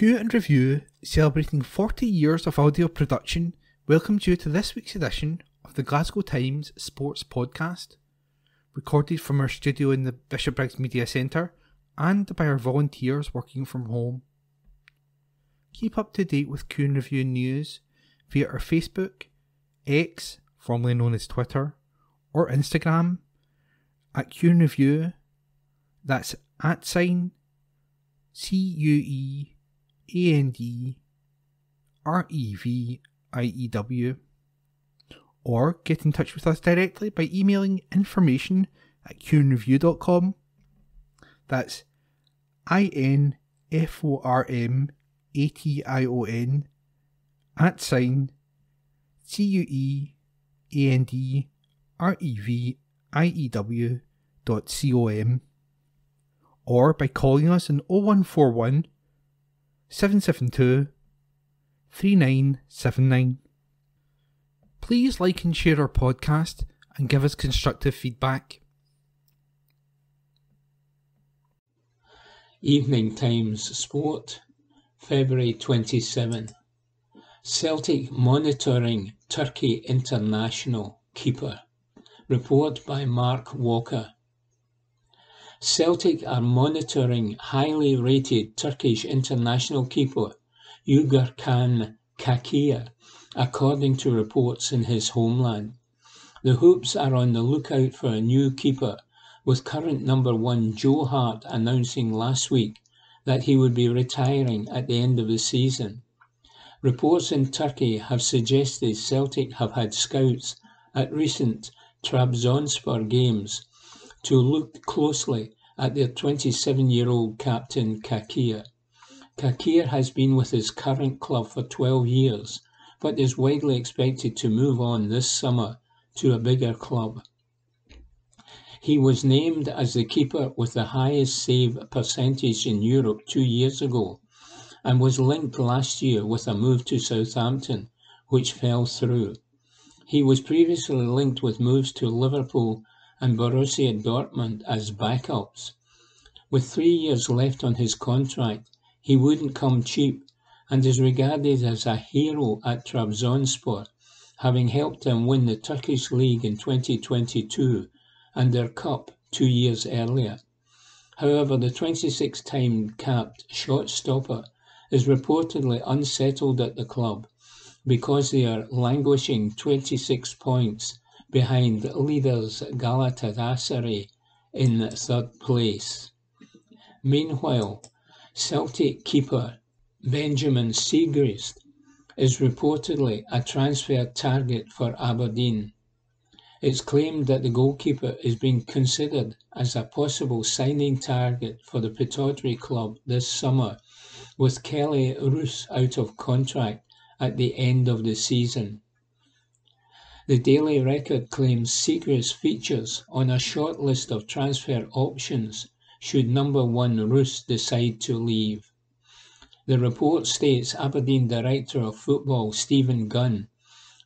Cue and Review, celebrating 40 years of audio production, welcomes you to this week's edition of the Glasgow Times Sports Podcast, recorded from our studio in the Bishopbriggs Media Centre and by our volunteers working from home. Keep up to date with Cue and Review news via our Facebook, X, formerly known as Twitter, or Instagram at Cue and Review. That's @CUEANDREVIEW, or get in touch with us directly by emailing information@cueandreview.com. That's INFORMATION @CUEANDREVIEW.com, or by calling us on 0141 772 3979. Please like and share our podcast and give us constructive feedback. Evening Times Sport, February 27. Celtic monitoring Turkey international keeper. Report by Mark Walker. Celtic are monitoring highly rated Turkish international keeper Gürkan Kakir, according to reports in his homeland. The Hoops are on the lookout for a new keeper, with current number 1 Joe Hart announcing last week that he would be retiring at the end of the season. Reports in Turkey have suggested Celtic have had scouts at recent Trabzonspor games to look closely at their 27-year-old captain Kakir. Kakir has been with his current club for 12 years, but is widely expected to move on this summer to a bigger club. He was named as the keeper with the highest save percentage in Europe 2 years ago, and was linked last year with a move to Southampton, which fell through. He was previously linked with moves to Liverpool and Borussia Dortmund as backups. With 3 years left on his contract, he wouldn't come cheap and is regarded as a hero at Trabzonspor, having helped them win the Turkish League in 2022 and their cup 2 years earlier. However, the 26-time capped shot-stopper is reportedly unsettled at the club because they are languishing 26 points behind leaders Galatasaray in third place. Meanwhile, Celtic keeper Benjamin Siegrist is reportedly a transfer target for Aberdeen. It's claimed that the goalkeeper is being considered as a possible signing target for the Pittodrie club this summer, with Kelly Roos out of contract at the end of the season. The Daily Record claims Siegrist features on a short list of transfer options should number 1 Roos decide to leave. The report states Aberdeen Director of Football Stephen Gunn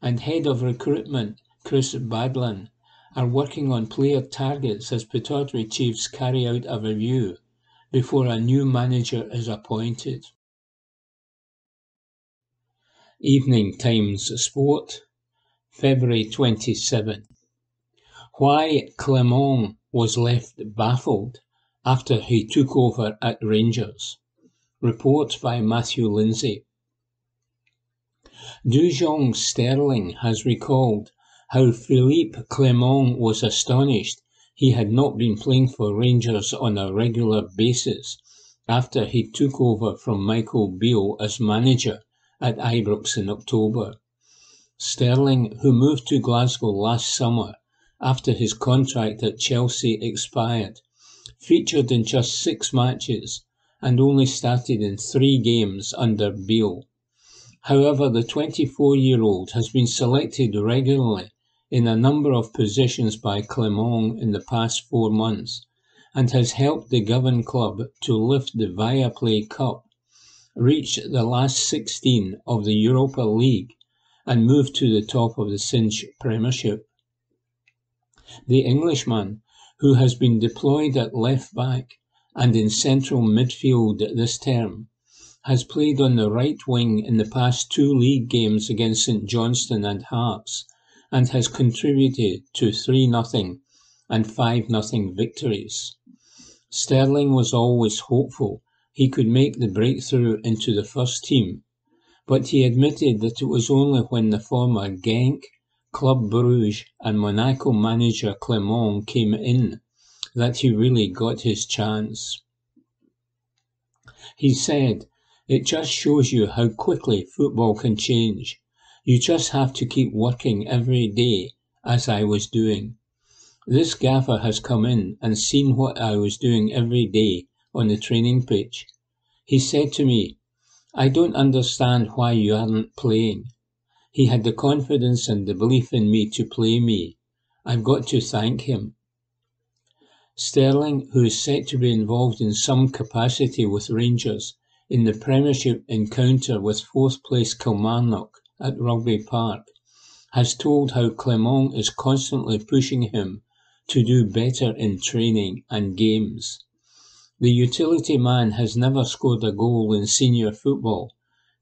and Head of Recruitment Chris Badlan are working on player targets as Pittodrie Chiefs carry out a review before a new manager is appointed. Evening Times Sport, February 27. Why Clement was left baffled after he took over at Rangers. Report by Matthew Lindsay. Dujon Sterling has recalled how Philippe Clement was astonished he had not been playing for Rangers on a regular basis after he took over from Michael Beale as manager at Ibrox in October. Sterling, who moved to Glasgow last summer after his contract at Chelsea expired, featured in just 6 matches and only started in 3 games under Beale. However, the 24-year-old has been selected regularly in a number of positions by Clement in the past 4 months and has helped the Govan club to lift the Viaplay Cup, reach the last 16 of the Europa League and move to the top of the Cinch Premiership. The Englishman, who has been deployed at left back and in central midfield this term, has played on the right wing in the past 2 league games against St Johnstone and Hearts, and has contributed to 3-0 and 5-0 victories. Sterling was always hopeful he could make the breakthrough into the first team, but he admitted that it was only when the former Genk, Club Brugge and Monaco manager Clement came in that he really got his chance. He said, "It just shows you how quickly football can change. You just have to keep working every day, as I was doing. This gaffer has come in and seen what I was doing every day on the training pitch. He said to me, 'I don't understand why you aren't playing.' He had the confidence and the belief in me to play me. I've got to thank him." Sterling, who is set to be involved in some capacity with Rangers in the Premiership encounter with 4th place Kilmarnock at Rugby Park, has told how Clement is constantly pushing him to do better in training and games. The utility man has never scored a goal in senior football,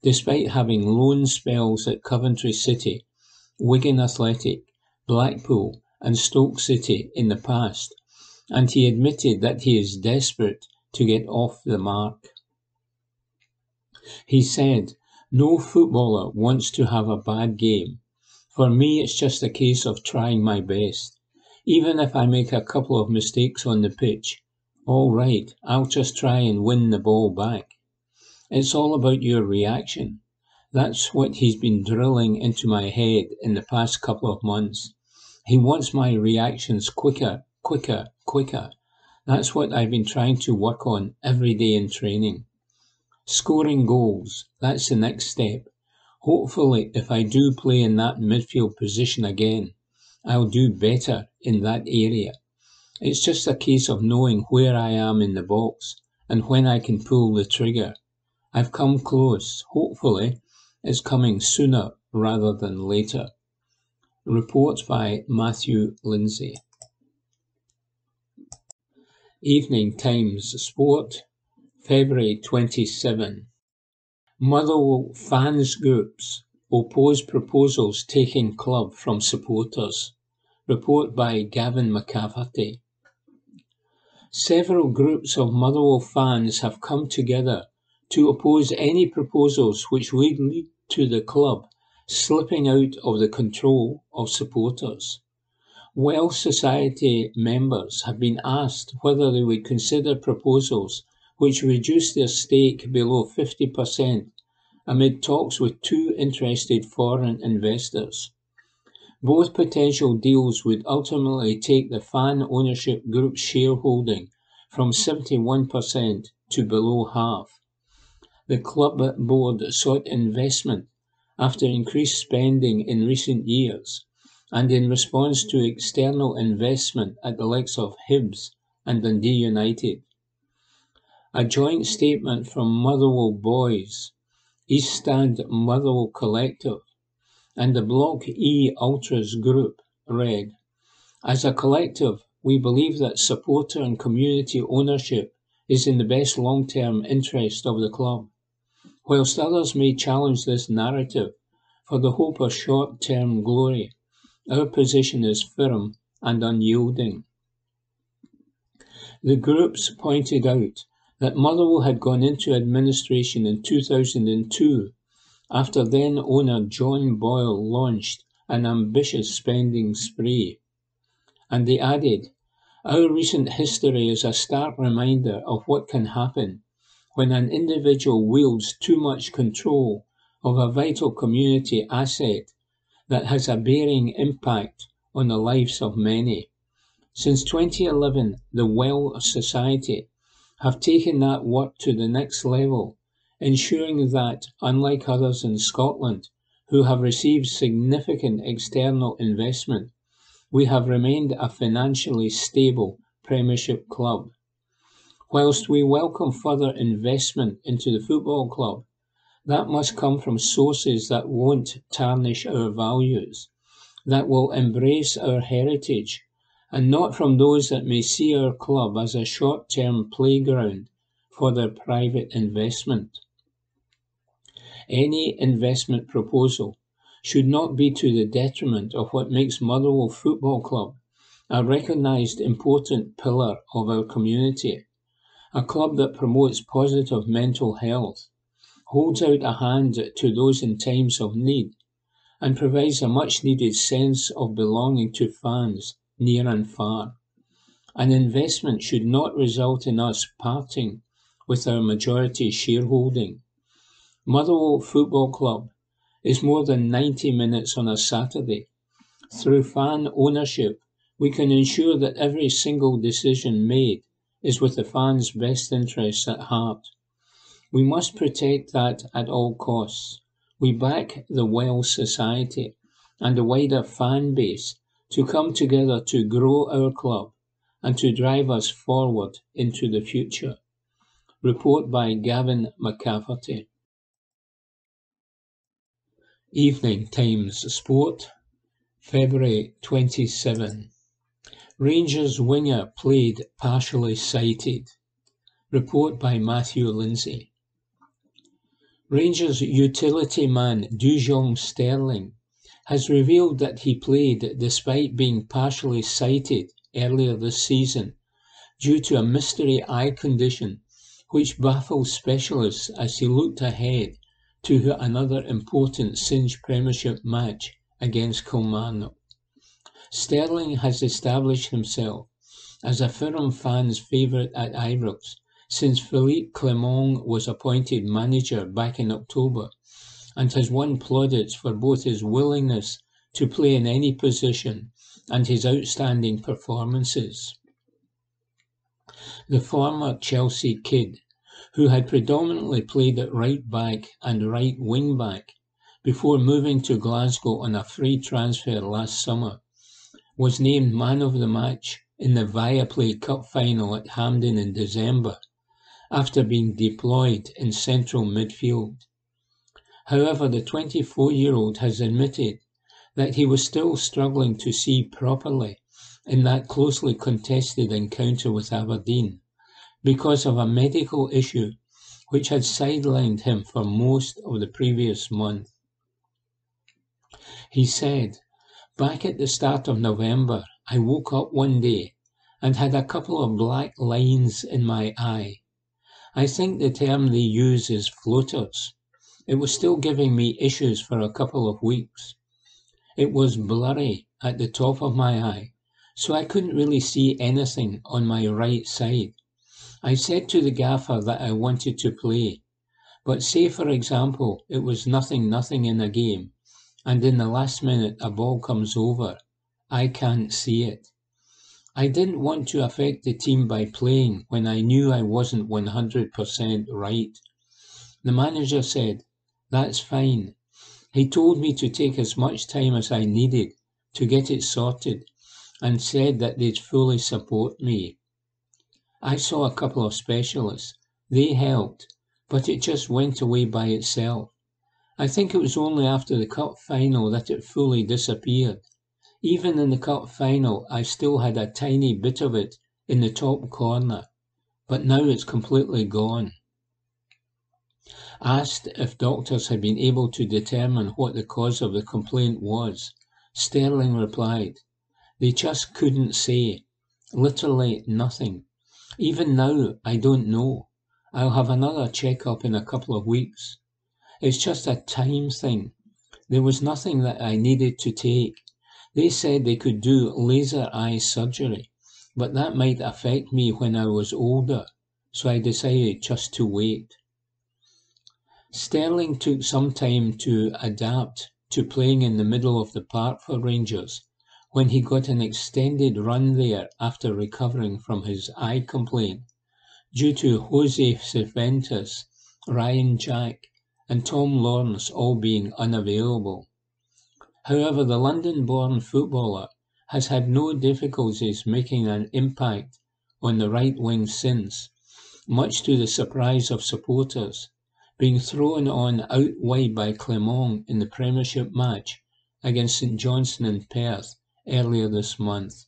despite having loan spells at Coventry City, Wigan Athletic, Blackpool and Stoke City in the past, and he admitted that he is desperate to get off the mark. He said, "No footballer wants to have a bad game. For me, it's just a case of trying my best. Even if I make a couple of mistakes on the pitch, all right, I'll just try and win the ball back. It's all about your reaction." That's what he's been drilling into my head in the past couple of months. He wants my reactions quicker. That's what I've been trying to work on every day in training. Scoring goals, that's the next step. Hopefully, if I do play in that midfield position again, I'll do better in that area. It's just a case of knowing where I am in the box and when I can pull the trigger. I've come close. Hopefully, it's coming sooner rather than later. Report by Matthew Lindsay. Evening Times Sport, February 27. Motherwell fans groups oppose proposals taking club from supporters. Report by Gavin McCafferty. Several groups of Motherwell fans have come together to oppose any proposals which would lead to the club slipping out of the control of supporters. Welsh Society members have been asked whether they would consider proposals which reduce their stake below 50% amid talks with 2 interested foreign investors. Both potential deals would ultimately take the fan ownership group's shareholding from 71% to below half. The club board sought investment after increased spending in recent years and in response to external investment at the likes of Hibs and Dundee United. A joint statement from Motherwell Boys, East Stand Motherwell Collective, and the Block E Ultras Group read, "As a collective, we believe that supporter and community ownership is in the best long-term interest of the club. Whilst others may challenge this narrative for the hope of short-term glory, our position is firm and unyielding." The groups pointed out that Motherwell had gone into administration in 2002 after then-owner John Boyle launched an ambitious spending spree. And they added, "Our recent history is a stark reminder of what can happen when an individual wields too much control of a vital community asset that has a bearing impact on the lives of many. Since 2011, the Welsh Society have taken that work to the next level, ensuring that, unlike others in Scotland who have received significant external investment, we have remained a financially stable Premiership club. Whilst we welcome further investment into the football club, that must come from sources that won't tarnish our values, that will embrace our heritage, and not from those that may see our club as a short-term playground for their private investment." Any investment proposal should not be to the detriment of what makes Motherwell Football Club a recognised important pillar of our community, a club that promotes positive mental health, holds out a hand to those in times of need, and provides a much-needed sense of belonging to fans near and far. An investment should not result in us parting with our majority shareholding. Motherwell Football Club is more than 90 minutes on a Saturday. Through fan ownership, we can ensure that every single decision made is with the fans' best interests at heart. We must protect that at all costs. We back the Welsh Society and the wider fan base to come together to grow our club and to drive us forward into the future. Report by Gavin McCafferty. Evening Times Sport, February 27. Rangers winger played partially sighted. Report by Matthew Lindsay. Rangers utility man Dujon Sterling has revealed that he played despite being partially sighted earlier this season due to a mystery eye condition which baffled specialists as he looked ahead to another important Singe Premiership match against Kilmarnock. Sterling has established himself as a firm fan's favourite at Ibrox since Philippe Clement was appointed manager back in October, and has won plaudits for both his willingness to play in any position and his outstanding performances. The former Chelsea kid, who had predominantly played at right back and right wing back before moving to Glasgow on a free transfer last summer, was named man of the match in the Viaplay Cup final at Hampden in December, after being deployed in central midfield. However, the 24-year-old has admitted that he was still struggling to see properly in that closely contested encounter with Aberdeen because of a medical issue which had sidelined him for most of the previous month. He said, "Back at the start of November, I woke up one day and had a couple of black lines in my eye. I think the term they use is floaters. It was still giving me issues for a couple of weeks. It was blurry at the top of my eye, so I couldn't really see anything on my right side. I said to the gaffer that I wanted to play, but say for example it was 0-0 in a game, and in the last minute a ball comes over. I can't see it. I didn't want to affect the team by playing when I knew I wasn't 100% right." The manager said, "That's fine." He told me to take as much time as I needed to get it sorted and said that they'd fully support me. I saw a couple of specialists. They helped, but it just went away by itself. I think it was only after the cup final that it fully disappeared. Even in the cup final, I still had a tiny bit of it in the top corner, but now it's completely gone. Asked if doctors had been able to determine what the cause of the complaint was, Sterling replied, "They just couldn't say. Literally nothing. Even now, I don't know. I'll have another check-up in a couple of weeks. It's just a time thing. There was nothing that I needed to take. They said they could do laser eye surgery, but that might affect me when I was older, so I decided just to wait." Sterling took some time to adapt to playing in the middle of the park for Rangers when he got an extended run there after recovering from his eye complaint, due to Jose Cervantes, Ryan Jack and Tom Lawrence all being unavailable. However, the London-born footballer has had no difficulties making an impact on the right wing since, much to the surprise of supporters, being thrown on out wide by Clement in the Premiership match against St Johnstone in Perth earlier this month.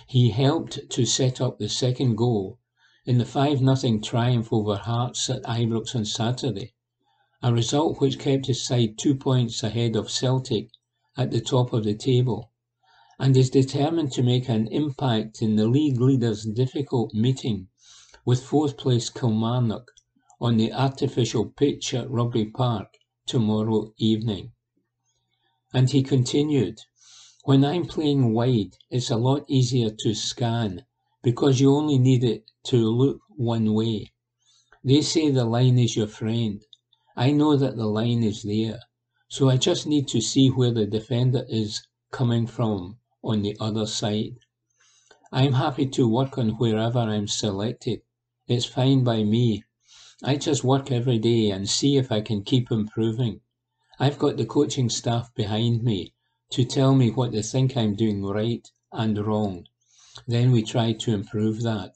He helped to set up the second goal in the 5-0 triumph over Hearts at Ibrox on Saturday, a result which kept his side 2 points ahead of Celtic at the top of the table, and is determined to make an impact in the league leaders' difficult meeting with fourth-place Kilmarnock on the artificial pitch at Rugby Park tomorrow evening. And he continued, "When I'm playing wide, it's a lot easier to scan because you only need it to look one way. They say the line is your friend. I know that the line is there, so I just need to see where the defender is coming from on the other side. I'm happy to work on wherever I'm selected. It's fine by me. I just work every day and see if I can keep improving. I've got the coaching staff behind me to tell me what they think I'm doing right and wrong. Then we try to improve that."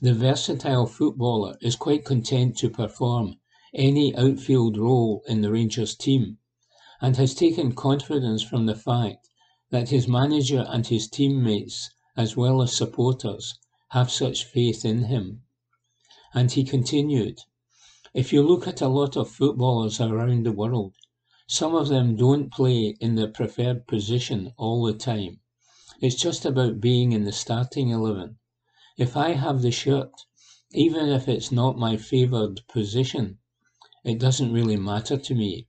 The versatile footballer is quite content to perform any outfield role in the Rangers team, and has taken confidence from the fact that his manager and his teammates, as well as supporters, have such faith in him. And he continued, "If you look at a lot of footballers around the world, some of them don't play in their preferred position all the time. It's just about being in the starting 11. If I have the shirt, even if it's not my favoured position, it doesn't really matter to me.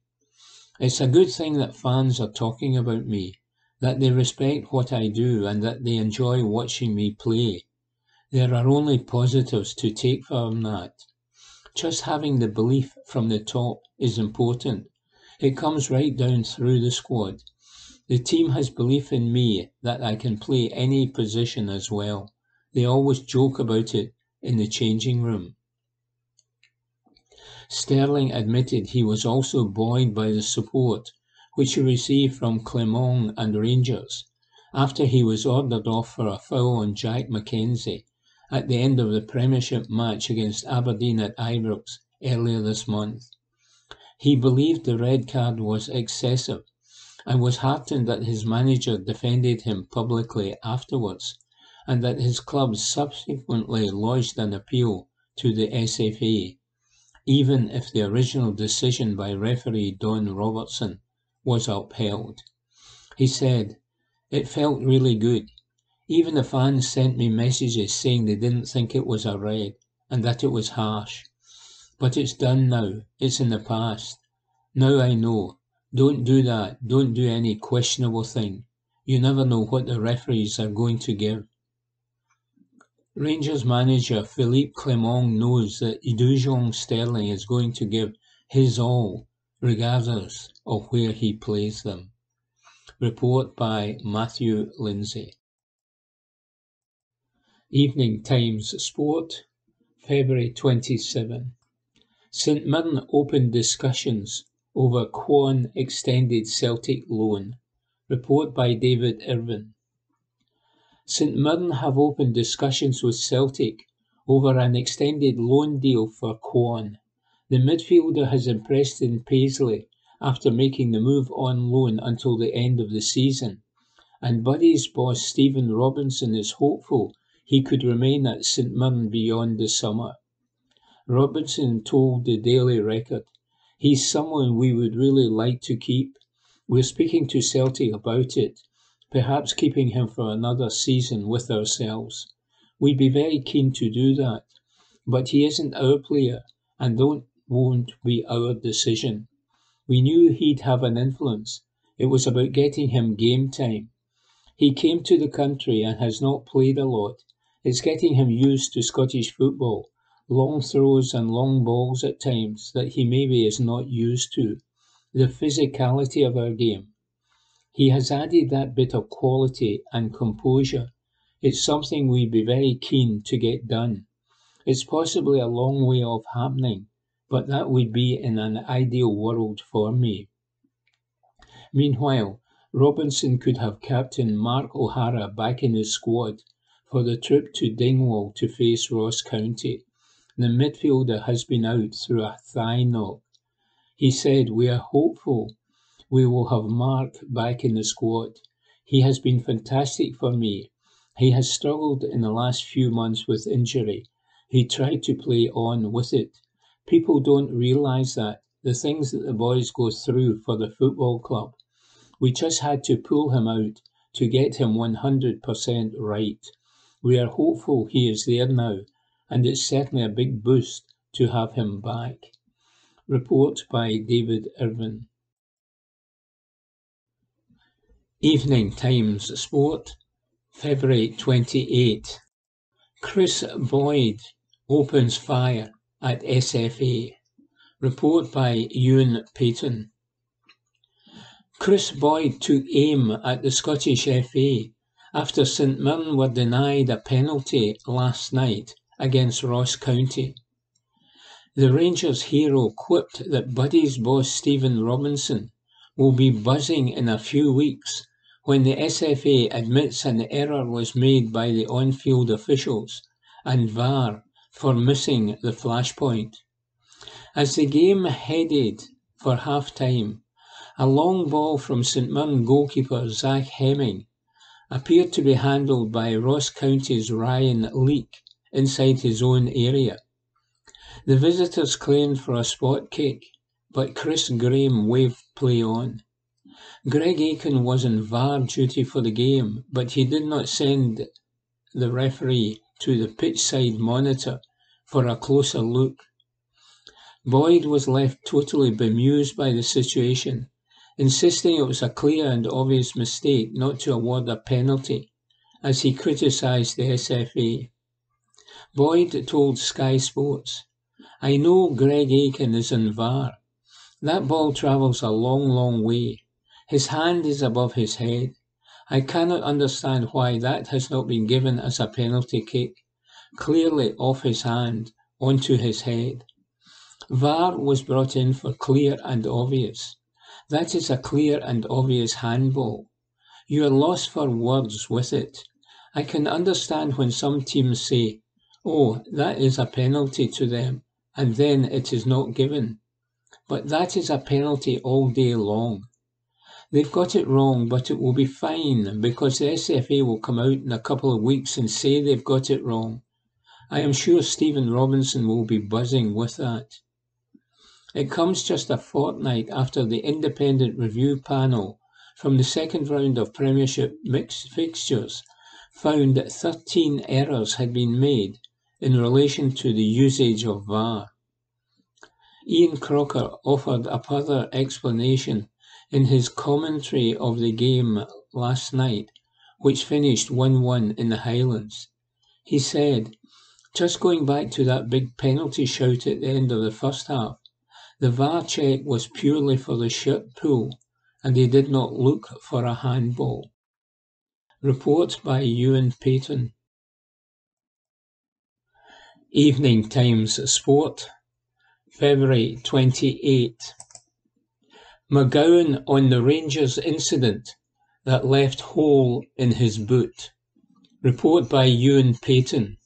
It's a good thing that fans are talking about me, that they respect what I do and that they enjoy watching me play. There are only positives to take from that. Just having the belief from the top is important. It comes right down through the squad. The team has belief in me that I can play any position as well. They always joke about it in the changing room." Sterling admitted he was also buoyed by the support which he received from Clermont and Rangers after he was ordered off for a foul on Jack Mackenzie at the end of the Premiership match against Aberdeen at Ibrox earlier this month. He believed the red card was excessive and was heartened that his manager defended him publicly afterwards, and that his club subsequently lodged an appeal to the SFA, even if the original decision by referee Don Robertson was upheld. He said, "It felt really good. Even the fans sent me messages saying they didn't think it was a red and that it was harsh. But it's done now. It's in the past. Now I know. Don't do that. Don't do any questionable thing. You never know what the referees are going to give." Rangers manager Philippe Clement knows that Dujon Sterling is going to give his all, regardless of where he plays them. Report by Matthew Lindsay. Evening Times Sport, February 27. St Mirren opened discussions over Kwon extended Celtic loan. Report by David Irvin. St Mirren have opened discussions with Celtic over an extended loan deal for Kwon. The midfielder has impressed in Paisley after making the move on loan until the end of the season, and Buddy's boss Stephen Robinson is hopeful he could remain at St Mirren beyond the summer. Robinson told the Daily Record, "He's someone we would really like to keep. We're speaking to Celtic about it, perhaps keeping him for another season with ourselves. We'd be very keen to do that, but he isn't our player and won't be our decision. We knew he'd have an influence. It was about getting him game time. He came to the country and has not played a lot. It's getting him used to Scottish football, long throws and long balls at times that he maybe is not used to, the physicality of our game. He has added that bit of quality and composure. It's something we'd be very keen to get done. It's possibly a long way off happening, but that would be in an ideal world for me." Meanwhile, Robinson could have Captain Mark O'Hara back in his squad for the trip to Dingwall to face Ross County. The midfielder has been out through a thigh knock. He said, "We are hopeful we will have Mark back in the squad. He has been fantastic for me. He has struggled in the last few months with injury. He tried to play on with it, People don't realise that, the things that the boys go through for the football club. We just had to pull him out to get him 100% right. We are hopeful he is there now, and it's certainly a big boost to have him back. Report by David Irvin. Evening Times Sport, February 28. Chris Boyd opens fire at SFA. Report by Ewan Payton. Chris Boyd took aim at the Scottish FA after St Mirren were denied a penalty last night against Ross County. The Rangers hero quipped that Buddy's boss Stephen Robinson will be buzzing in a few weeks when the SFA admits an error was made by the on-field officials and VAR for missing the flashpoint. As the game headed for half-time, a long ball from St Mirren goalkeeper Zach Hemming appeared to be handled by Ross County's Ryan Leake inside his own area. The visitors claimed for a spot kick, but Chris Graham waved play on. Greg Aiken was on VAR duty for the game, but he did not send the referee to the pitchside monitor for a closer look. Boyd was left totally bemused by the situation, insisting it was a clear and obvious mistake not to award a penalty, as he criticised the SFA. Boyd told Sky Sports, "I know Greg Aiken is in VAR. That ball travels a long, long way. His hand is above his head. I cannot understand why that has not been given as a penalty kick, clearly off his hand, onto his head. VAR was brought in for clear and obvious. That is a clear and obvious handball. You are lost for words with it. I can understand when some teams say, 'Oh, that is a penalty to them,' and then it is not given. But that is a penalty all day long. They've got it wrong, but it will be fine because the SFA will come out in a couple of weeks and say they've got it wrong. I am sure Stephen Robinson will be buzzing with that." It comes just a fortnight after the independent review panel from the second round of Premiership mixed fixtures found that 13 errors had been made in relation to the usage of VAR. Ian Crocker offered a further explanation in his commentary of the game last night, which finished 1-1 in the Highlands. He said, "Just going back to that big penalty shout at the end of the first half, the VAR check was purely for the shirt pull, and they did not look for a handball." Report by Ewan Payton. Evening Times Sport, February 28. McGowan on the Rangers incident that left hole in his boot. Report by Ewan Payton.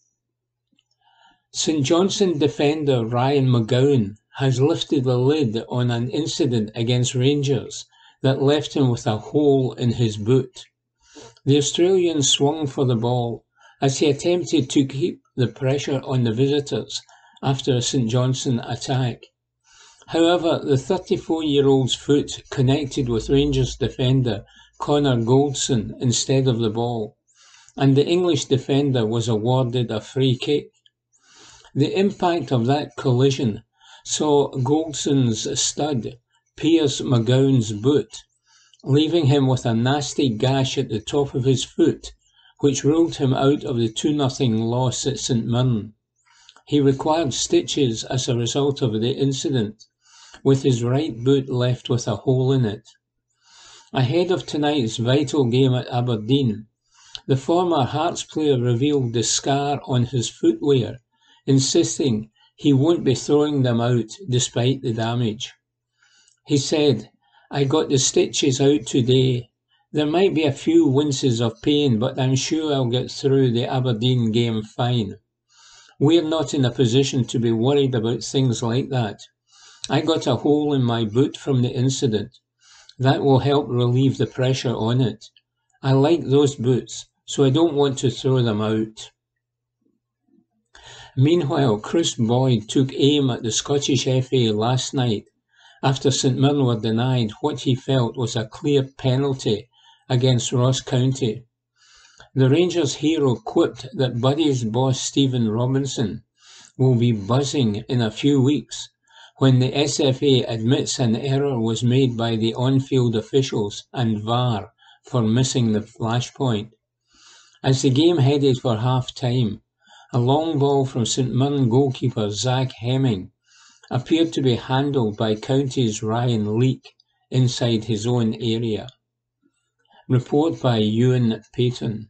St Johnstone defender Ryan McGowan has lifted the lid on an incident against Rangers that left him with a hole in his boot. The Australian swung for the ball as he attempted to keep the pressure on the visitors after a St Johnstone attack. However, the 34-year-old's foot connected with Rangers defender Connor Goldson instead of the ball, and the English defender was awarded a free kick. The impact of that collision saw Goldson's stud pierce McGowan's boot, leaving him with a nasty gash at the top of his foot, which ruled him out of the 2-0 loss at St Mirren. He required stitches as a result of the incident, with his right boot left with a hole in it. Ahead of tonight's vital game at Aberdeen, the former Hearts player revealed the scar on his footwear, insisting he won't be throwing them out despite the damage. He said, "I got the stitches out today. There might be a few winces of pain, but I'm sure I'll get through the Aberdeen game fine. We're not in a position to be worried about things like that. I got a hole in my boot from the incident. That will help relieve the pressure on it. I like those boots, so I don't want to throw them out." Meanwhile, Chris Boyd took aim at the Scottish FA last night after St Mirren were denied what he felt was a clear penalty against Ross County. The Rangers hero quipped that Buddy's boss Stephen Robinson will be buzzing in a few weeks when the SFA admits an error was made by the on-field officials and VAR for missing the flashpoint. As the game headed for half-time, a long ball from St Mirren goalkeeper Zach Hemming appeared to be handled by County's Ryan Leake inside his own area. Report by Ewan Payton.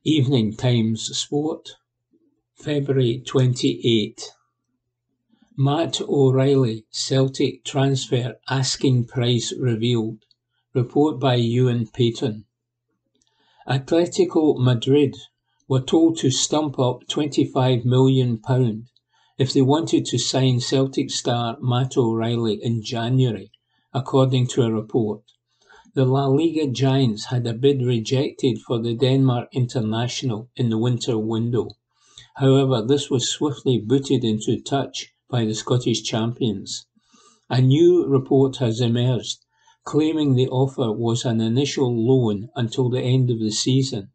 Evening Times Sport, February 28. Matt O'Reilly, Celtic transfer asking price revealed. Report by Ewan Payton. Atletico Madrid were told to stump up £25 million if they wanted to sign Celtic star Matt O'Reilly in January, according to a report. The La Liga giants had a bid rejected for the Denmark international in the winter window. However, this was swiftly booted into touch by the Scottish champions. A new report has emerged, claiming the offer was an initial loan until the end of the season,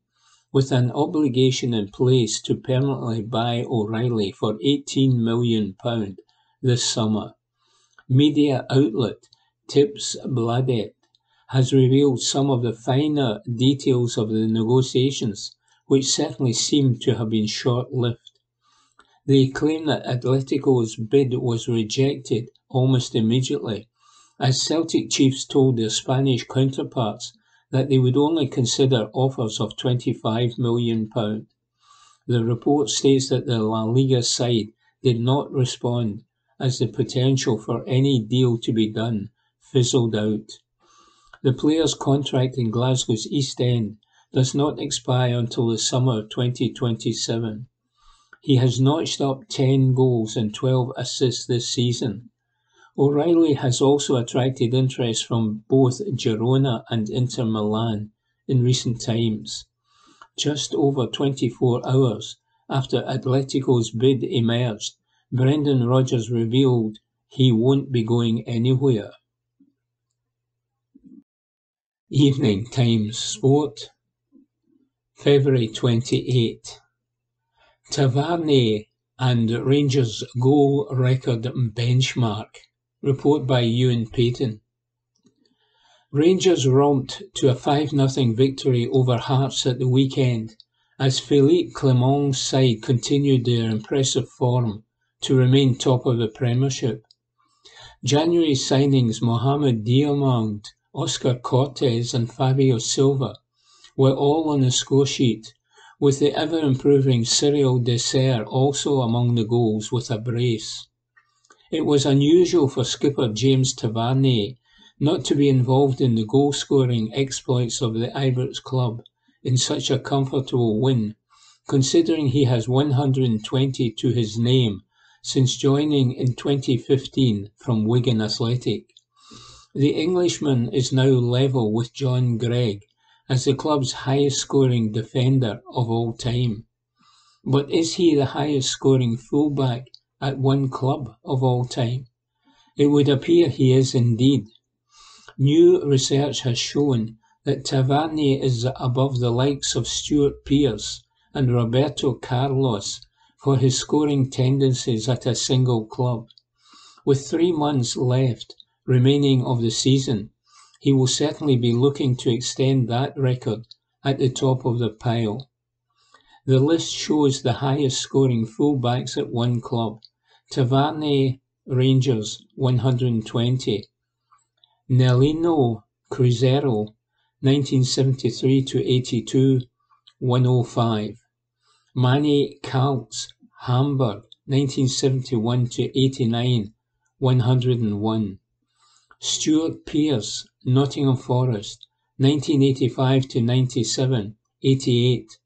with an obligation in place to permanently buy O'Reilly for £18 million this summer. Media outlet Tips Bladet has revealed some of the finer details of the negotiations, which certainly seem to have been short-lived. They claim that Atletico's bid was rejected almost immediately, as Celtic chiefs told their Spanish counterparts that they would only consider offers of £25 million. The report states that the La Liga side did not respond, as the potential for any deal to be done fizzled out. The player's contract in Glasgow's East End does not expire until the summer of 2027. He has notched up 10 goals and 12 assists this season. O'Reilly has also attracted interest from both Girona and Inter Milan in recent times. Just over 24 hours after Atletico's bid emerged, Brendan Rodgers revealed he won't be going anywhere. Evening Times Sport, February 28. Tavernier and Rangers goal record benchmark. Report by Ewan Payton. Rangers romped to a 5-0 victory over Hearts at the weekend as Philippe Clement's side continued their impressive form to remain top of the Premiership. January signings Mohamed Diamand, Oscar Cortez and Fabio Silva were all on the score sheet, with the ever-improving Cyril Dessert also among the goals with a brace. It was unusual for skipper James Tavernier not to be involved in the goal-scoring exploits of the Ibrox club in such a comfortable win, considering he has 120 to his name since joining in 2015 from Wigan Athletic. The Englishman is now level with John Gregg as the club's highest-scoring defender of all time. But is he the highest-scoring fullback at one club of all time? It would appear he is indeed. New research has shown that Tavernier is above the likes of Stuart Pearce and Roberto Carlos for his scoring tendencies at a single club. With 3 months left remaining of the season, he will certainly be looking to extend that record at the top of the pile. The list shows the highest scoring fullbacks at one club. Tavernier, Rangers, 120. Nelino Cruzeiro, 1973-82, 105. Manny Kaltz, Hamburg, 1971-89, 101. Stuart Pearce, Nottingham Forest, 1985-97, 88.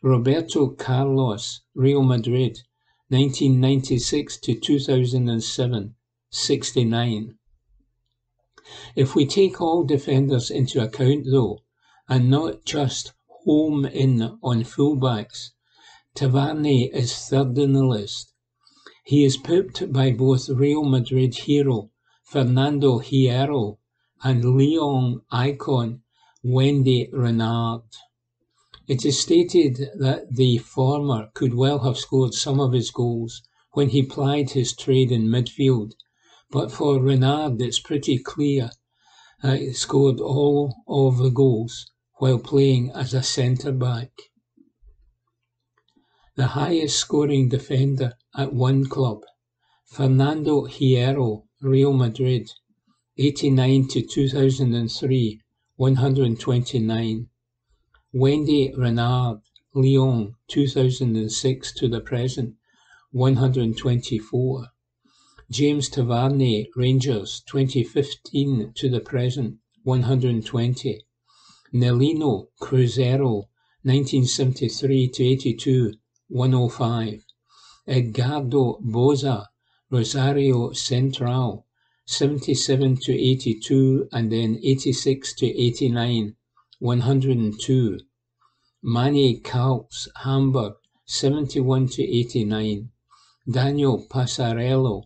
Roberto Carlos, Real Madrid, 1996-2007, 69. If we take all defenders into account though, and not just home in on fullbacks, Tavernier is third in the list. He is pipped by both Real Madrid hero Fernando Hierro and Lyon icon Wendy Renard. It is stated that the former could well have scored some of his goals when he plied his trade in midfield, but for Renard it's pretty clear he scored all of the goals while playing as a centre-back. The highest scoring defender at one club, Fernando Hierro, Real Madrid, 89 to 2003, 129. Wendy Renard, Lyon, 2006 to the present, 124. James Tavernier, Rangers, 2015 to the present, 120. Nelino Cruzeiro, 1973 to 82, 105. Edgardo Boza, Rosario Central, 77 to 82 and then 86 to 89, 102. Manny Kaltz, Hamburg, 71 to 89. Daniel Passarello,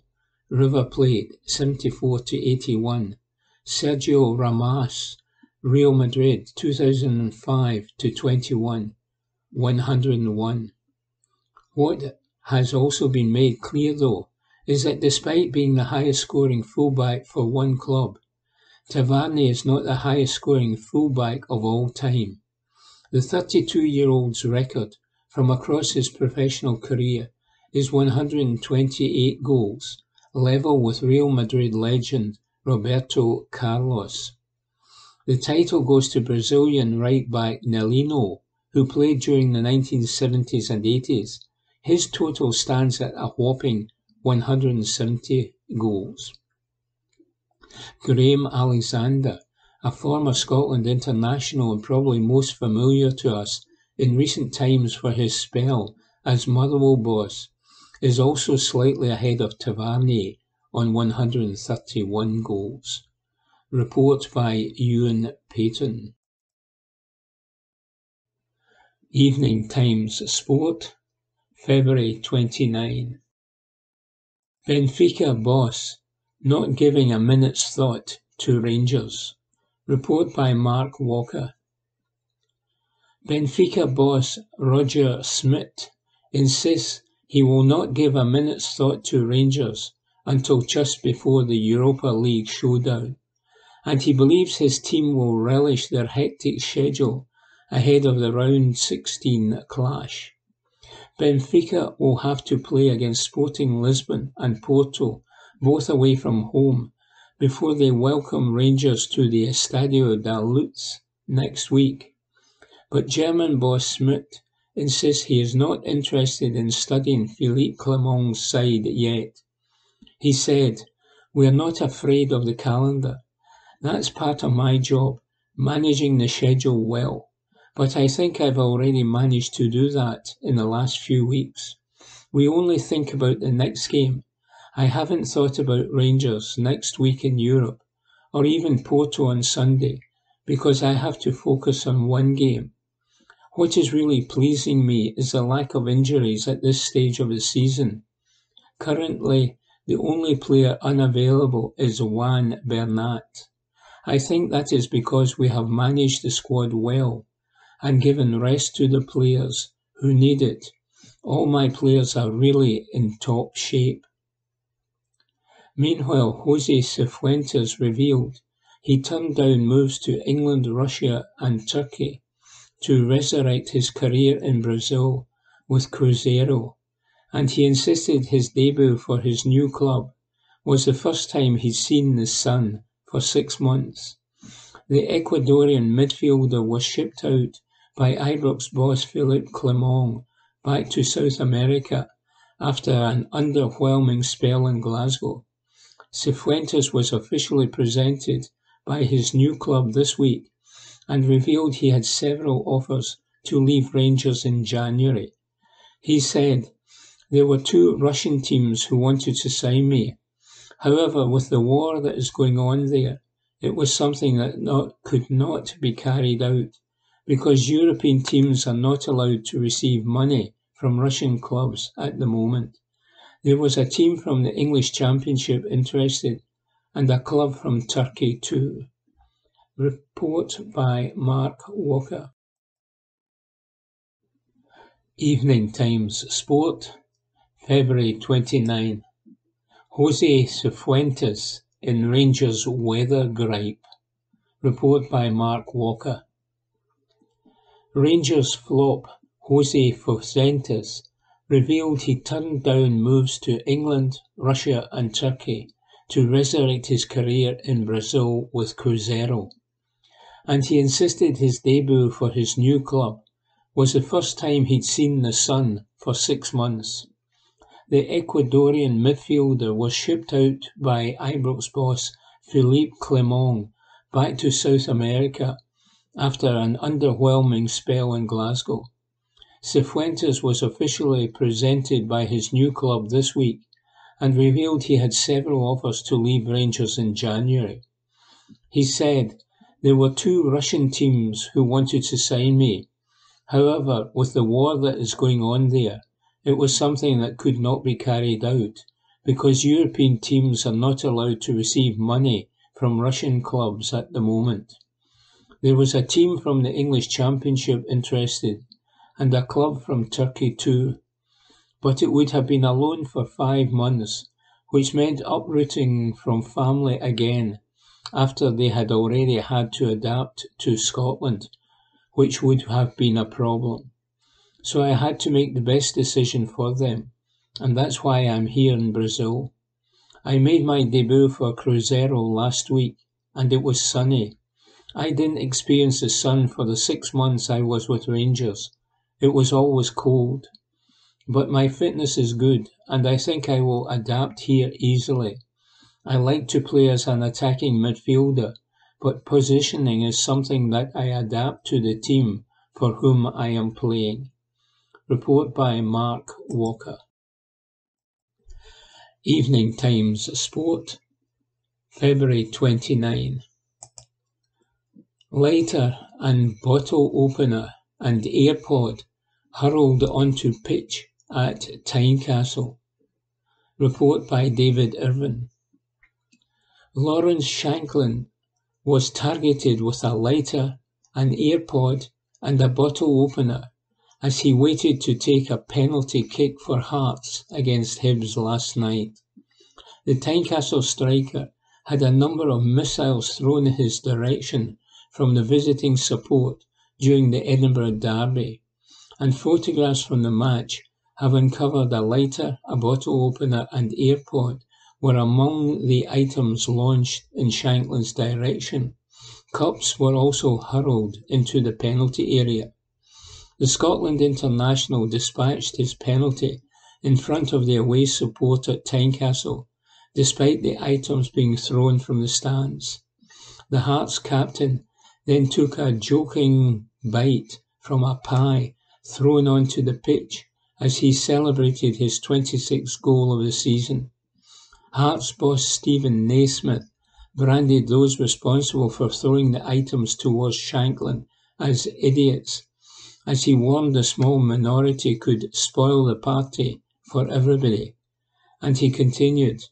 River Plate, 74 to 81. Sergio Ramos, Real Madrid, 2005 to 21, 101. What has also been made clear, though, is that despite being the highest scoring fullback for one club, Tavernier is not the highest scoring fullback of all time. The 32-year-old's record from across his professional career is 128 goals, level with Real Madrid legend Roberto Carlos. The title goes to Brazilian right-back Nelino, who played during the 1970s and 80s. His total stands at a whopping 170 goals. Graham Alexander, a former Scotland international and probably most familiar to us in recent times for his spell as Motherwell boss, is also slightly ahead of Tavernier on 131 goals. Report by Ewan Payton. Evening Times Sport, February 29. Benfica boss not giving a minute's thought to Rangers. Report by Mark Walker. Benfica boss Roger Schmidt insists he will not give a minute's thought to Rangers until just before the Europa League showdown, and he believes his team will relish their hectic schedule ahead of the round 16 clash. Benfica will have to play against Sporting Lisbon and Porto, both away from home, before they welcome Rangers to the Estadio da Luz next week. But German boss Schmidt insists he is not interested in studying Philippe Clement's side yet. He said, "We are not afraid of the calendar. That's part of my job, managing the schedule well. But I think I've already managed to do that in the last few weeks. We only think about the next game. I haven't thought about Rangers next week in Europe, or even Porto on Sunday, because I have to focus on one game. What is really pleasing me is the lack of injuries at this stage of the season. Currently, the only player unavailable is Juan Bernat. I think that is because we have managed the squad well and given rest to the players who need it. All my players are really in top shape." Meanwhile, Jose Cifuentes revealed he turned down moves to England, Russia and Turkey to resurrect his career in Brazil with Cruzeiro, and he insisted his debut for his new club was the first time he'd seen the sun for 6 months. The Ecuadorian midfielder was shipped out by Ibrox boss Philippe Clement back to South America after an underwhelming spell in Glasgow. Cifuentes was officially presented by his new club this week and revealed he had several offers to leave Rangers in January. He said, "There were 2 Russian teams who wanted to sign me. However, with the war that is going on there, it was something that could not be carried out, because European teams are not allowed to receive money from Russian clubs at the moment. There was a team from the English Championship interested, and a club from Turkey too. Report by Mark Walker. Evening Times Sport, February 29. Jose Cifuentes in Rangers weather gripe. Report by Mark Walker. Rangers flop Jose Cifuentes revealed he turned down moves to England, Russia and Turkey to resurrect his career in Brazil with Cruzeiro. And he insisted his debut for his new club was the first time he'd seen the sun for 6 months. The Ecuadorian midfielder was shipped out by Ibrox boss Philippe Clement back to South America after an underwhelming spell in Glasgow. Cifuentes was officially presented by his new club this week and revealed he had several offers to leave Rangers in January. He said, "There were 2 Russian teams who wanted to sign me. However, with the war that is going on there, it was something that could not be carried out because European teams are not allowed to receive money from Russian clubs at the moment. There was a team from the English Championship interested, and a club from Turkey too. But it would have been a loan for 5 months, which meant uprooting from family again after they had already had to adapt to Scotland, which would have been a problem. So I had to make the best decision for them, and that's why I'm here in Brazil. I made my debut for Cruzeiro last week, and it was sunny. I didn't experience the sun for the 6 months I was with Rangers. It was always cold. But my fitness is good, and I think I will adapt here easily. I like to play as an attacking midfielder, but positioning is something that I adapt to the team for whom I am playing." Report by Mark Walker. Evening Times Sport, February 29. Lighter and bottle opener and AirPod hurled onto pitch at Tynecastle. Report by David Irvin. Lawrence Shanklin was targeted with a lighter, an AirPod and a bottle opener as he waited to take a penalty kick for Hearts against Hibs last night. The Tynecastle striker had a number of missiles thrown in his direction from the visiting support during the Edinburgh derby, and photographs from the match have uncovered a lighter, a bottle opener and AirPod were among the items launched in Shanklin's direction. Cups were also hurled into the penalty area. The Scotland international dispatched his penalty in front of the away support at Tynecastle, despite the items being thrown from the stands. The Hearts captain then took a joking bite from a pie thrown onto the pitch as he celebrated his 26th goal of the season. Hearts boss Stephen Naismith branded those responsible for throwing the items towards Shanklin as idiots, as he warned the small minority could spoil the party for everybody. And he continued,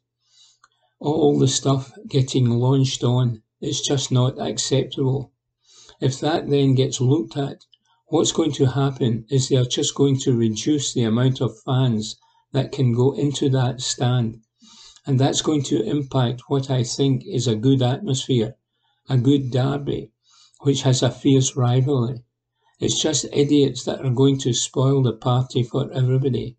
"All the stuff getting launched on is just not acceptable. If that then gets looked at, what's going to happen is they are just going to reduce the amount of fans that can go into that stand. And that's going to impact what I think is a good atmosphere, a good derby, which has a fierce rivalry. It's just idiots that are going to spoil the party for everybody."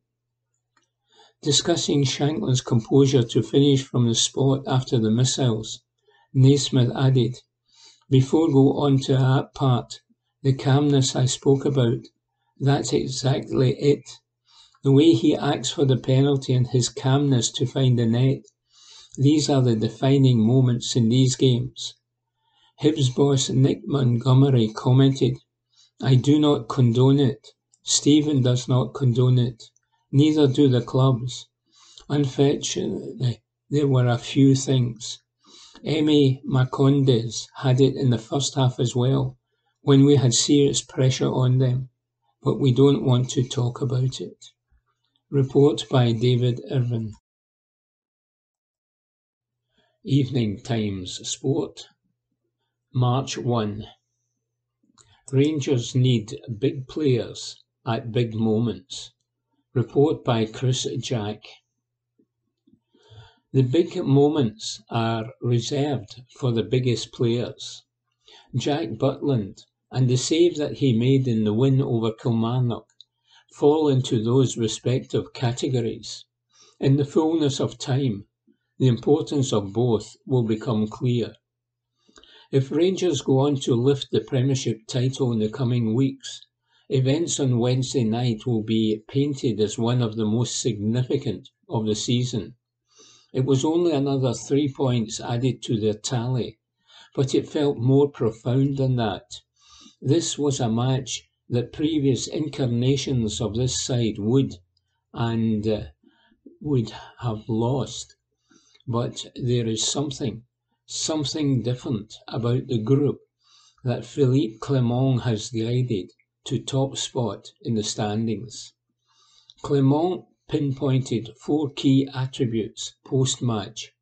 Discussing Shanklin's composure to finish from the spot after the missiles, Naismith added, "Before go on to that part, the calmness I spoke about, that's exactly it. The way he acts for the penalty and his calmness to find the net, these are the defining moments in these games." Hibs boss Nick Montgomery commented, "I do not condone it. Stephen does not condone it. Neither do the clubs. Unfortunately, there were a few things. Emi Macondes had it in the first half as well, when we had serious pressure on them. but we don't want to talk about it. Report by David Irvin. Evening Times Sport, March 1. Rangers need big players at big moments. Report by Chris Jack. The big moments are reserved for the biggest players. Jack Butland and the save that he made in the win over Kilmarnock fall into those respective categories. In the fullness of time, the importance of both will become clear. If Rangers go on to lift the Premiership title in the coming weeks, events on Wednesday night will be painted as one of the most significant of the season. It was only another 3 points added to their tally, but it felt more profound than that. This was a match that previous incarnations of this side would have lost. But there is something different about the group that Philippe Clement has guided to top spot in the standings. Clement pinpointed 4 key attributes post-match.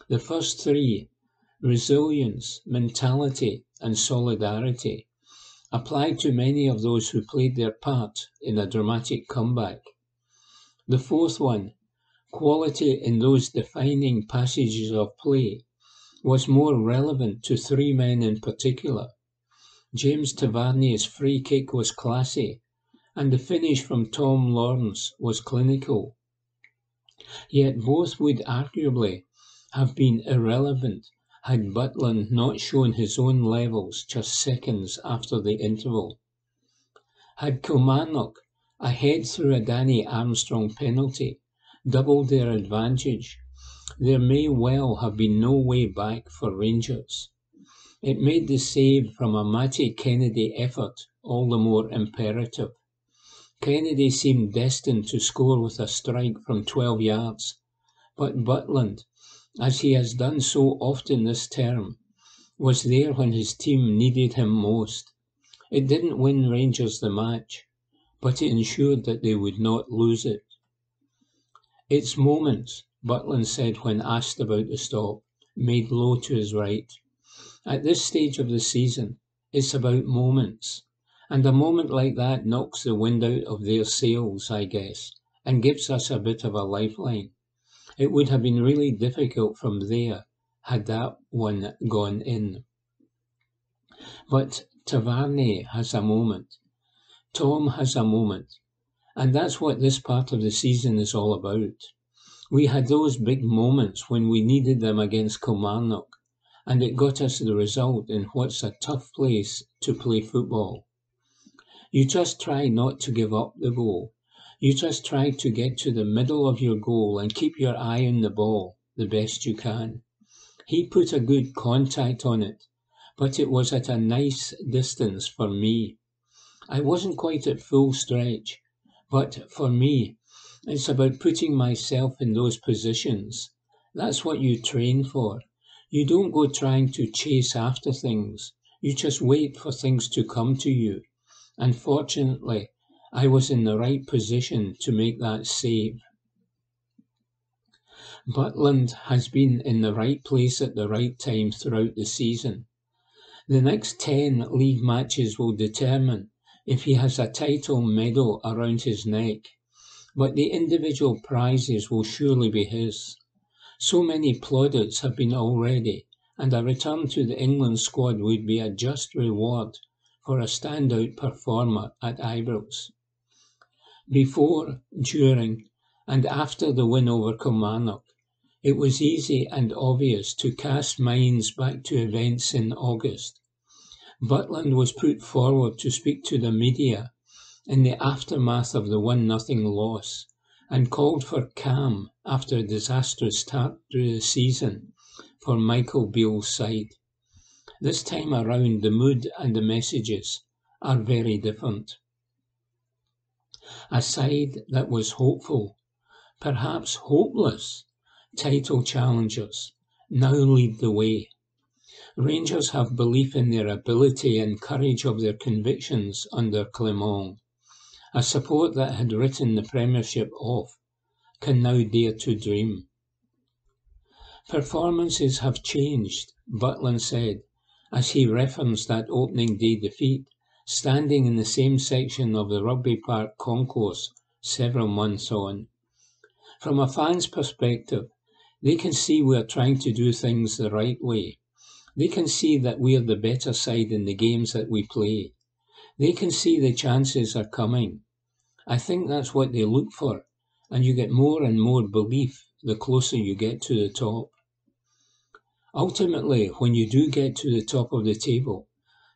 The first 3, resilience, mentality and solidarity, applied to many of those who played their part in a dramatic comeback. The fourth one, quality in those defining passages of play, was more relevant to 3 men in particular. James Tavernier's free kick was classy, and the finish from Tom Lawrence was clinical. Yet both would arguably have been irrelevant had Butland not shown his own levels just seconds after the interval. Had Kilmarnock, a head through a Danny Armstrong penalty, doubled their advantage, there may well have been no way back for Rangers. It made the save from a Matty Kennedy effort all the more imperative. Kennedy seemed destined to score with a strike from 12 yards, but Butland, as he has done so often this term, was there when his team needed him most. It didn't win Rangers the match, but it ensured that they would not lose it. It's moments, Butland said when asked about the stop, made low to his right. At this stage of the season, it's about moments. And a moment like that knocks the wind out of their sails, I guess, and gives us a bit of a lifeline. It would have been really difficult from there had that one gone in. But Tavernier has a moment. Tom has a moment. And that's what this part of the season is all about. We had those big moments when we needed them against Kilmarnock, and it got us the result in what's a tough place to play football. You just try not to give up the goal. You just try to get to the middle of your goal and keep your eye on the ball the best you can. He put a good contact on it, but it was at a nice distance for me. I wasn't quite at full stretch, but for me, it's about putting myself in those positions. That's what you train for. You don't go trying to chase after things. You just wait for things to come to you. And fortunately, I was in the right position to make that save. Butland has been in the right place at the right time throughout the season. The next 10 league matches will determine if he has a title medal around his neck, but the individual prizes will surely be his. So many plaudits have been already, and a return to the England squad would be a just reward for a standout performer at Ibrox. Before, during, and after the win over Kilmarnock, it was easy and obvious to cast minds back to events in August. Butland was put forward to speak to the media in the aftermath of the 1-0 loss and called for calm after a disastrous start to the season for Michael Beale's side. This time around, the mood and the messages are very different. A side that was hopeful, perhaps hopeless, title challengers now lead the way. Rangers have belief in their ability and courage of their convictions under Clement. a support that had written the Premiership off can now dare to dream. Performances have changed, Butland said, as he referenced that opening day defeat, standing in the same section of the Rugby Park concourse several months on. From a fan's perspective, they can see we're trying to do things the right way. They can see that we're the better side in the games that we play. They can see the chances are coming. I think that's what they look for, and you get more and more belief the closer you get to the top. Ultimately, when you do get to the top of the table,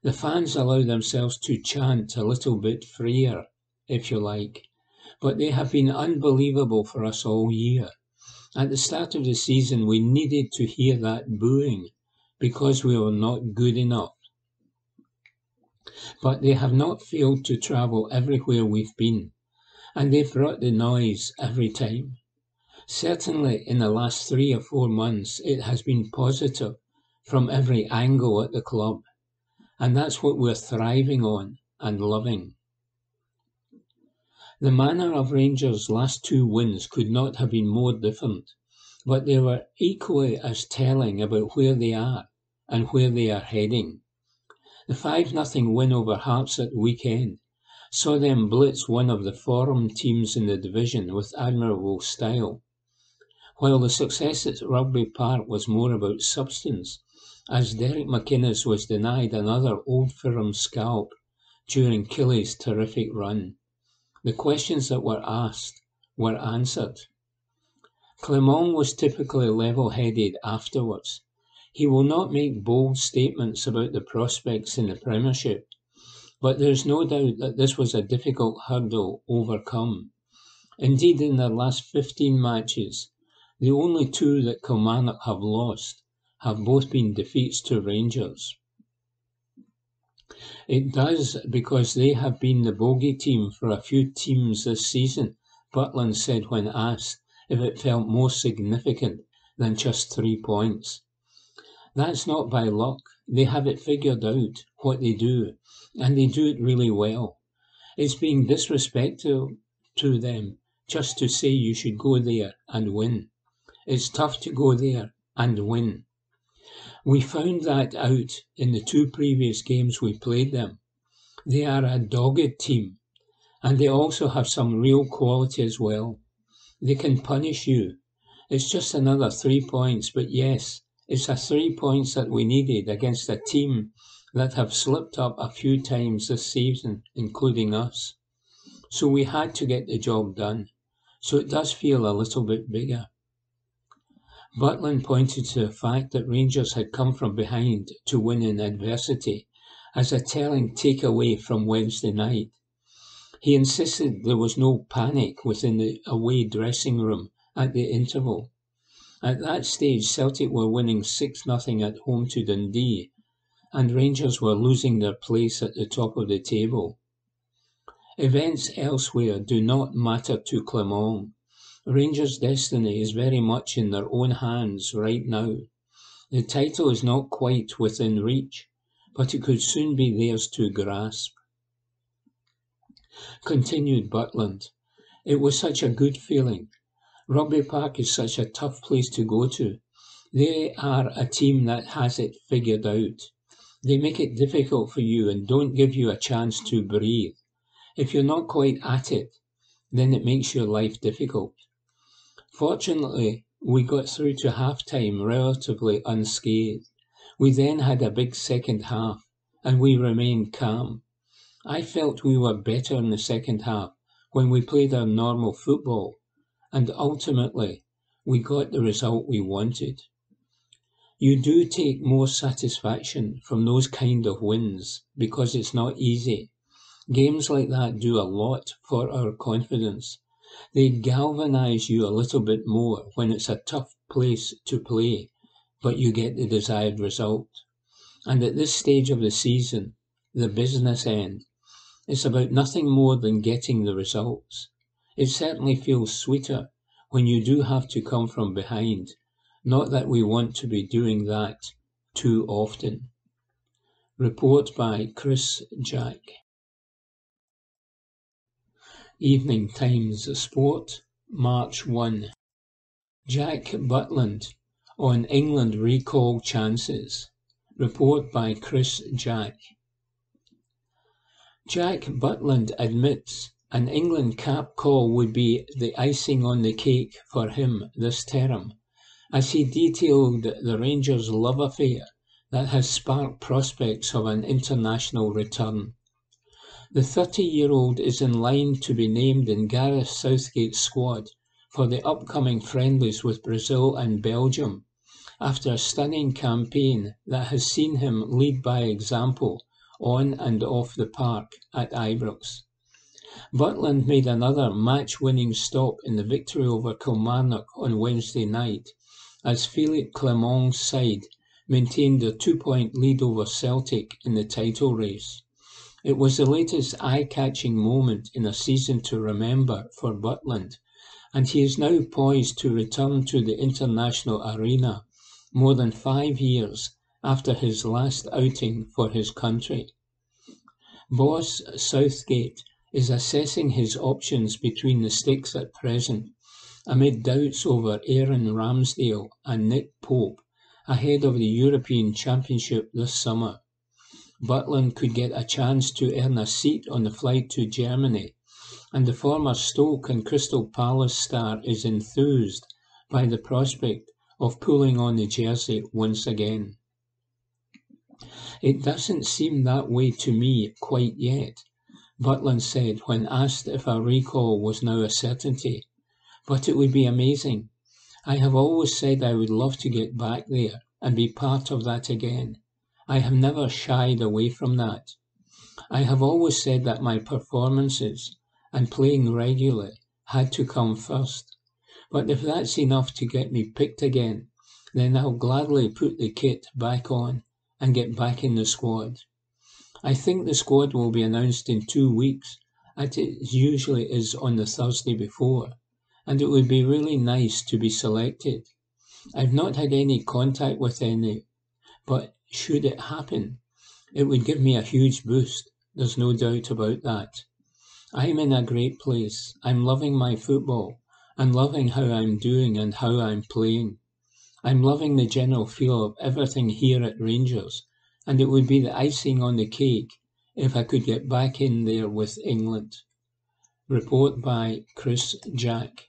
the fans allow themselves to chant a little bit freer, if you like, but they have been unbelievable for us all year. At the start of the season, we needed to hear that booing because we were not good enough. But they have not failed to travel everywhere we've been, and they've brought the noise every time. Certainly in the last 3 or 4 months, it has been positive from every angle at the club, and that's what we're thriving on and loving. The manner of Rangers' last 2 wins could not have been more different, but they were equally as telling about where they are and where they are heading. The 5-0 win over Hearts at the weekend saw them blitz one of the foreign teams in the division with admirable style, while the success at Rugby Park was more about substance, as Derek McInnes was denied another Old Firm scalp during Killy's terrific run. The questions that were asked were answered. Clement was typically level-headed afterwards. He will not make bold statements about the prospects in the Premiership, but there is no doubt that this was a difficult hurdle overcome. Indeed, in their last 15 matches, the only 2 that Kilmarnock have lost have both been defeats to Rangers. It does because they have been the bogey team for a few teams this season, Butland said when asked if it felt more significant than just 3 points. That's not by luck. They have it figured out, what they do, and they do it really well. It's being disrespectful to them just to say you should go there and win. It's tough to go there and win. We found that out in the 2 previous games we played them. They are a dogged team, and they also have some real quality as well. They can punish you. It's just another 3 points, but yes, it's a 3 points that we needed against a team that have slipped up a few times this season, including us. So we had to get the job done. So it does feel a little bit bigger. Butland pointed to the fact that Rangers had come from behind to win in adversity as a telling takeaway from Wednesday night. He insisted there was no panic within the away dressing room at the interval. At that stage, Celtic were winning 6-0 at home to Dundee, and Rangers were losing their place at the top of the table. Events elsewhere do not matter to Clement. Rangers' destiny is very much in their own hands right now. The title is not quite within reach, but it could soon be theirs to grasp. Continued Butland, it was such a good feeling. Rugby Park is such a tough place to go to. They are a team that has it figured out. They make it difficult for you and don't give you a chance to breathe. If you're not quite at it, then it makes your life difficult. Fortunately, we got through to half-time relatively unscathed. We then had a big second half, and we remained calm. I felt we were better in the second half when we played our normal football, and ultimately, we got the result we wanted. You do take more satisfaction from those kind of wins because it's not easy. Games like that do a lot for our confidence. They galvanise you a little bit more when it's a tough place to play, but you get the desired result. And at this stage of the season, the business end, it's about nothing more than getting the results. It certainly feels sweeter when you do have to come from behind, not that we want to be doing that too often. Report by Chris Jack. Evening Times Sport, March 1. Jack Butland on England recall chances. Report by Chris Jack. Jack Butland admits an England cap call would be the icing on the cake for him this term, as he detailed the Rangers' love affair that has sparked prospects of an international return. The 30-year-old is in line to be named in Gareth Southgate's squad for the upcoming friendlies with Brazil and Belgium, after a stunning campaign that has seen him lead by example on and off the park at Ibrox. Butland made another match-winning stop in the victory over Kilmarnock on Wednesday night, as Philippe Clement's side maintained a 2-point lead over Celtic in the title race. It was the latest eye-catching moment in a season to remember for Butland, and he is now poised to return to the international arena more than 5 years after his last outing for his country. Boss Southgate is assessing his options between the sticks at present, amid doubts over Aaron Ramsdale and Nick Pope ahead of the European Championship this summer. Butland could get a chance to earn a seat on the flight to Germany, and the former Stoke and Crystal Palace star is enthused by the prospect of pulling on the jersey once again. "It doesn't seem that way to me quite yet," Butland said when asked if a recall was now a certainty, "but it would be amazing. I have always said I would love to get back there and be part of that again. I have never shied away from that. I have always said that my performances and playing regularly had to come first. But if that's enough to get me picked again, then I'll gladly put the kit back on and get back in the squad. I think the squad will be announced in 2 weeks, as it usually is on the Thursday before, and it would be really nice to be selected. I've not had any contact with any, but should it happen, it would give me a huge boost. There's no doubt about that. I'm in a great place. I'm loving my football and loving how I'm doing and how I'm playing. I'm loving the general feel of everything here at Rangers, and it would be the icing on the cake if I could get back in there with England." Report by Chris Jack.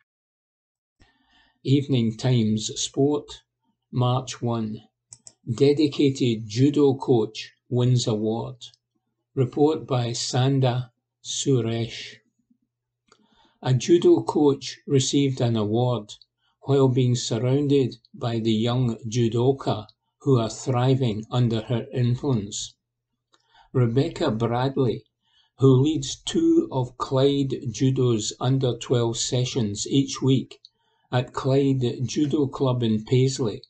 Evening Times Sport, March 1. Dedicated judo coach wins award. Report by Sanda Suresh. A judo coach received an award while being surrounded by the young judoka who are thriving under her influence. Rebecca Bradley, who leads 2 of Clyde Judo's under-12 sessions each week at Clyde Judo Club in Paisley,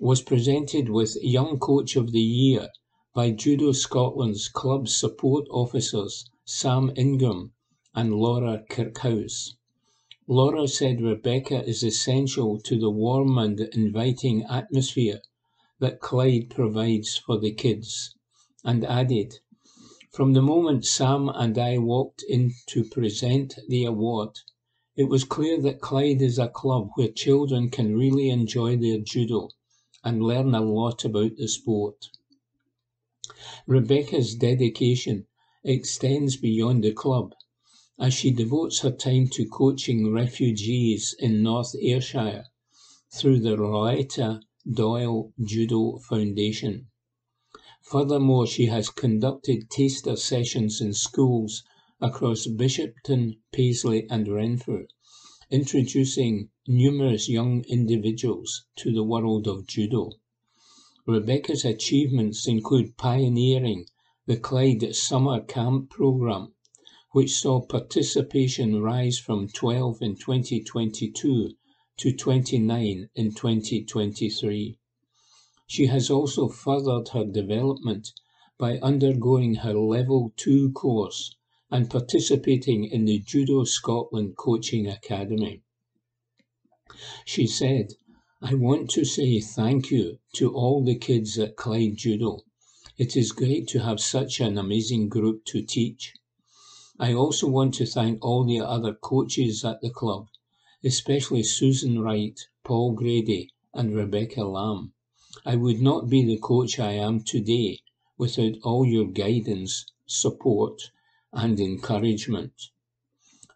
was presented with Young Coach of the Year by Judo Scotland's club support officers Sam Ingram and Laura Kirkhouse. Laura said Rebecca is essential to the warm and inviting atmosphere that Clyde provides for the kids, and added, "From the moment Sam and I walked in to present the award, it was clear that Clyde is a club where children can really enjoy their judo and learn a lot about the sport." Rebecca's dedication extends beyond the club, as she devotes her time to coaching refugees in North Ayrshire through the Rowetta Doyle Judo Foundation. Furthermore, she has conducted taster sessions in schools across Bishopton, Paisley and Renfrew, introducing numerous young individuals to the world of judo. Rebecca's achievements include pioneering the Clyde Summer Camp Programme, which saw participation rise from 12 in 2022 to 29 in 2023. She has also furthered her development by undergoing her Level 2 course and participating in the Judo Scotland Coaching Academy. She said, "I want to say thank you to all the kids at Clyde Judo. It is great to have such an amazing group to teach. I also want to thank all the other coaches at the club, especially Susan Wright, Paul Grady and Rebecca Lamb. I would not be the coach I am today without all your guidance, support and encouragement.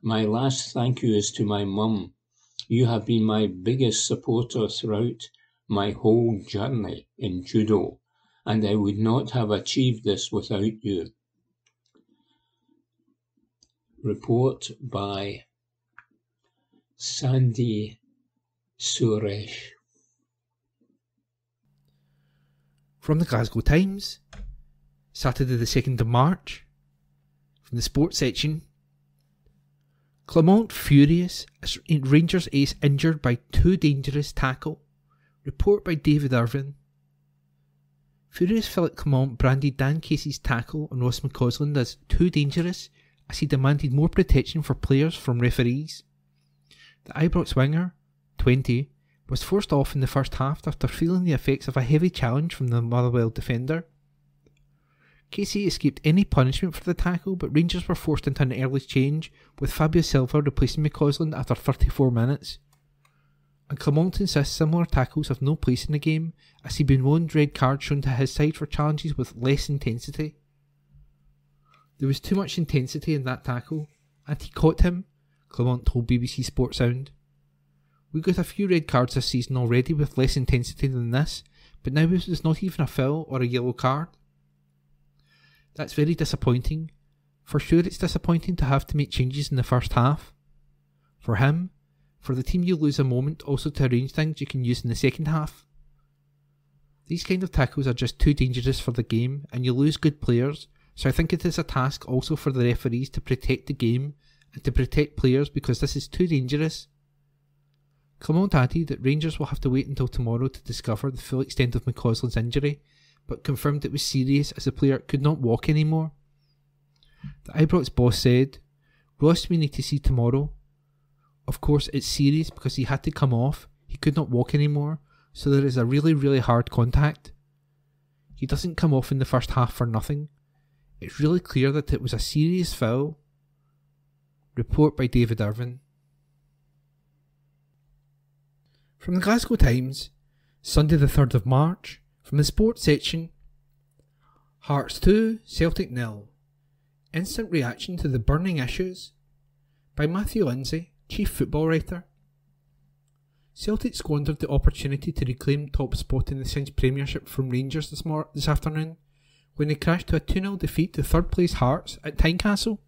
My last thank you is to my mum. You have been my biggest supporter throughout my whole journey in judo, and I would not have achieved this without you. Report by Sandy Suresh. From the Glasgow Times, Saturday the 2nd of March, from the sports section. Clement furious as Rangers ace injured by too dangerous tackle. Report by David Irvin. Furious Philip Clement branded Dan Casey's tackle on Ross McCausland as too dangerous as he demanded more protection for players from referees. The Ibrox winger, 20, was forced off in the first half after feeling the effects of a heavy challenge from the Motherwell defender. Casey escaped any punishment for the tackle, but Rangers were forced into an early change, with Fabio Silva replacing McCausland after 34 minutes. And Clement insists similar tackles have no place in the game, as he'd been loaned red cards shown to his side for challenges with less intensity. There was too much intensity in that tackle, and he caught him, Clement told BBC Sport Sound. We got a few red cards this season already with less intensity than this, but now it was not even a foul or a yellow card. That's very disappointing. For sure it's disappointing to have to make changes in the first half. For him, for the team you lose a moment also to arrange things you can use in the second half. These kind of tackles are just too dangerous for the game and you lose good players, so I think it is a task also for the referees to protect the game and to protect players because this is too dangerous. Clement added that Rangers will have to wait until tomorrow to discover the full extent of McCausland's injury, but confirmed it was serious as the player could not walk anymore. The Ibrox boss said, "Ross we need to see tomorrow. Of course it's serious because he had to come off, he could not walk anymore, so there is a really hard contact. He doesn't come off in the first half for nothing. It's really clear that it was a serious foul." Report by David Irvin. From the Glasgow Times, Sunday the 3rd of March, from the sports section. Hearts 2, Celtic 0. Instant reaction to the burning issues. By Matthew Lindsay, chief football writer. Celtic squandered the opportunity to reclaim top spot in the Cinch Premiership from Rangers this afternoon, when they crashed to a 2-0 defeat to third place Hearts at Tynecastle.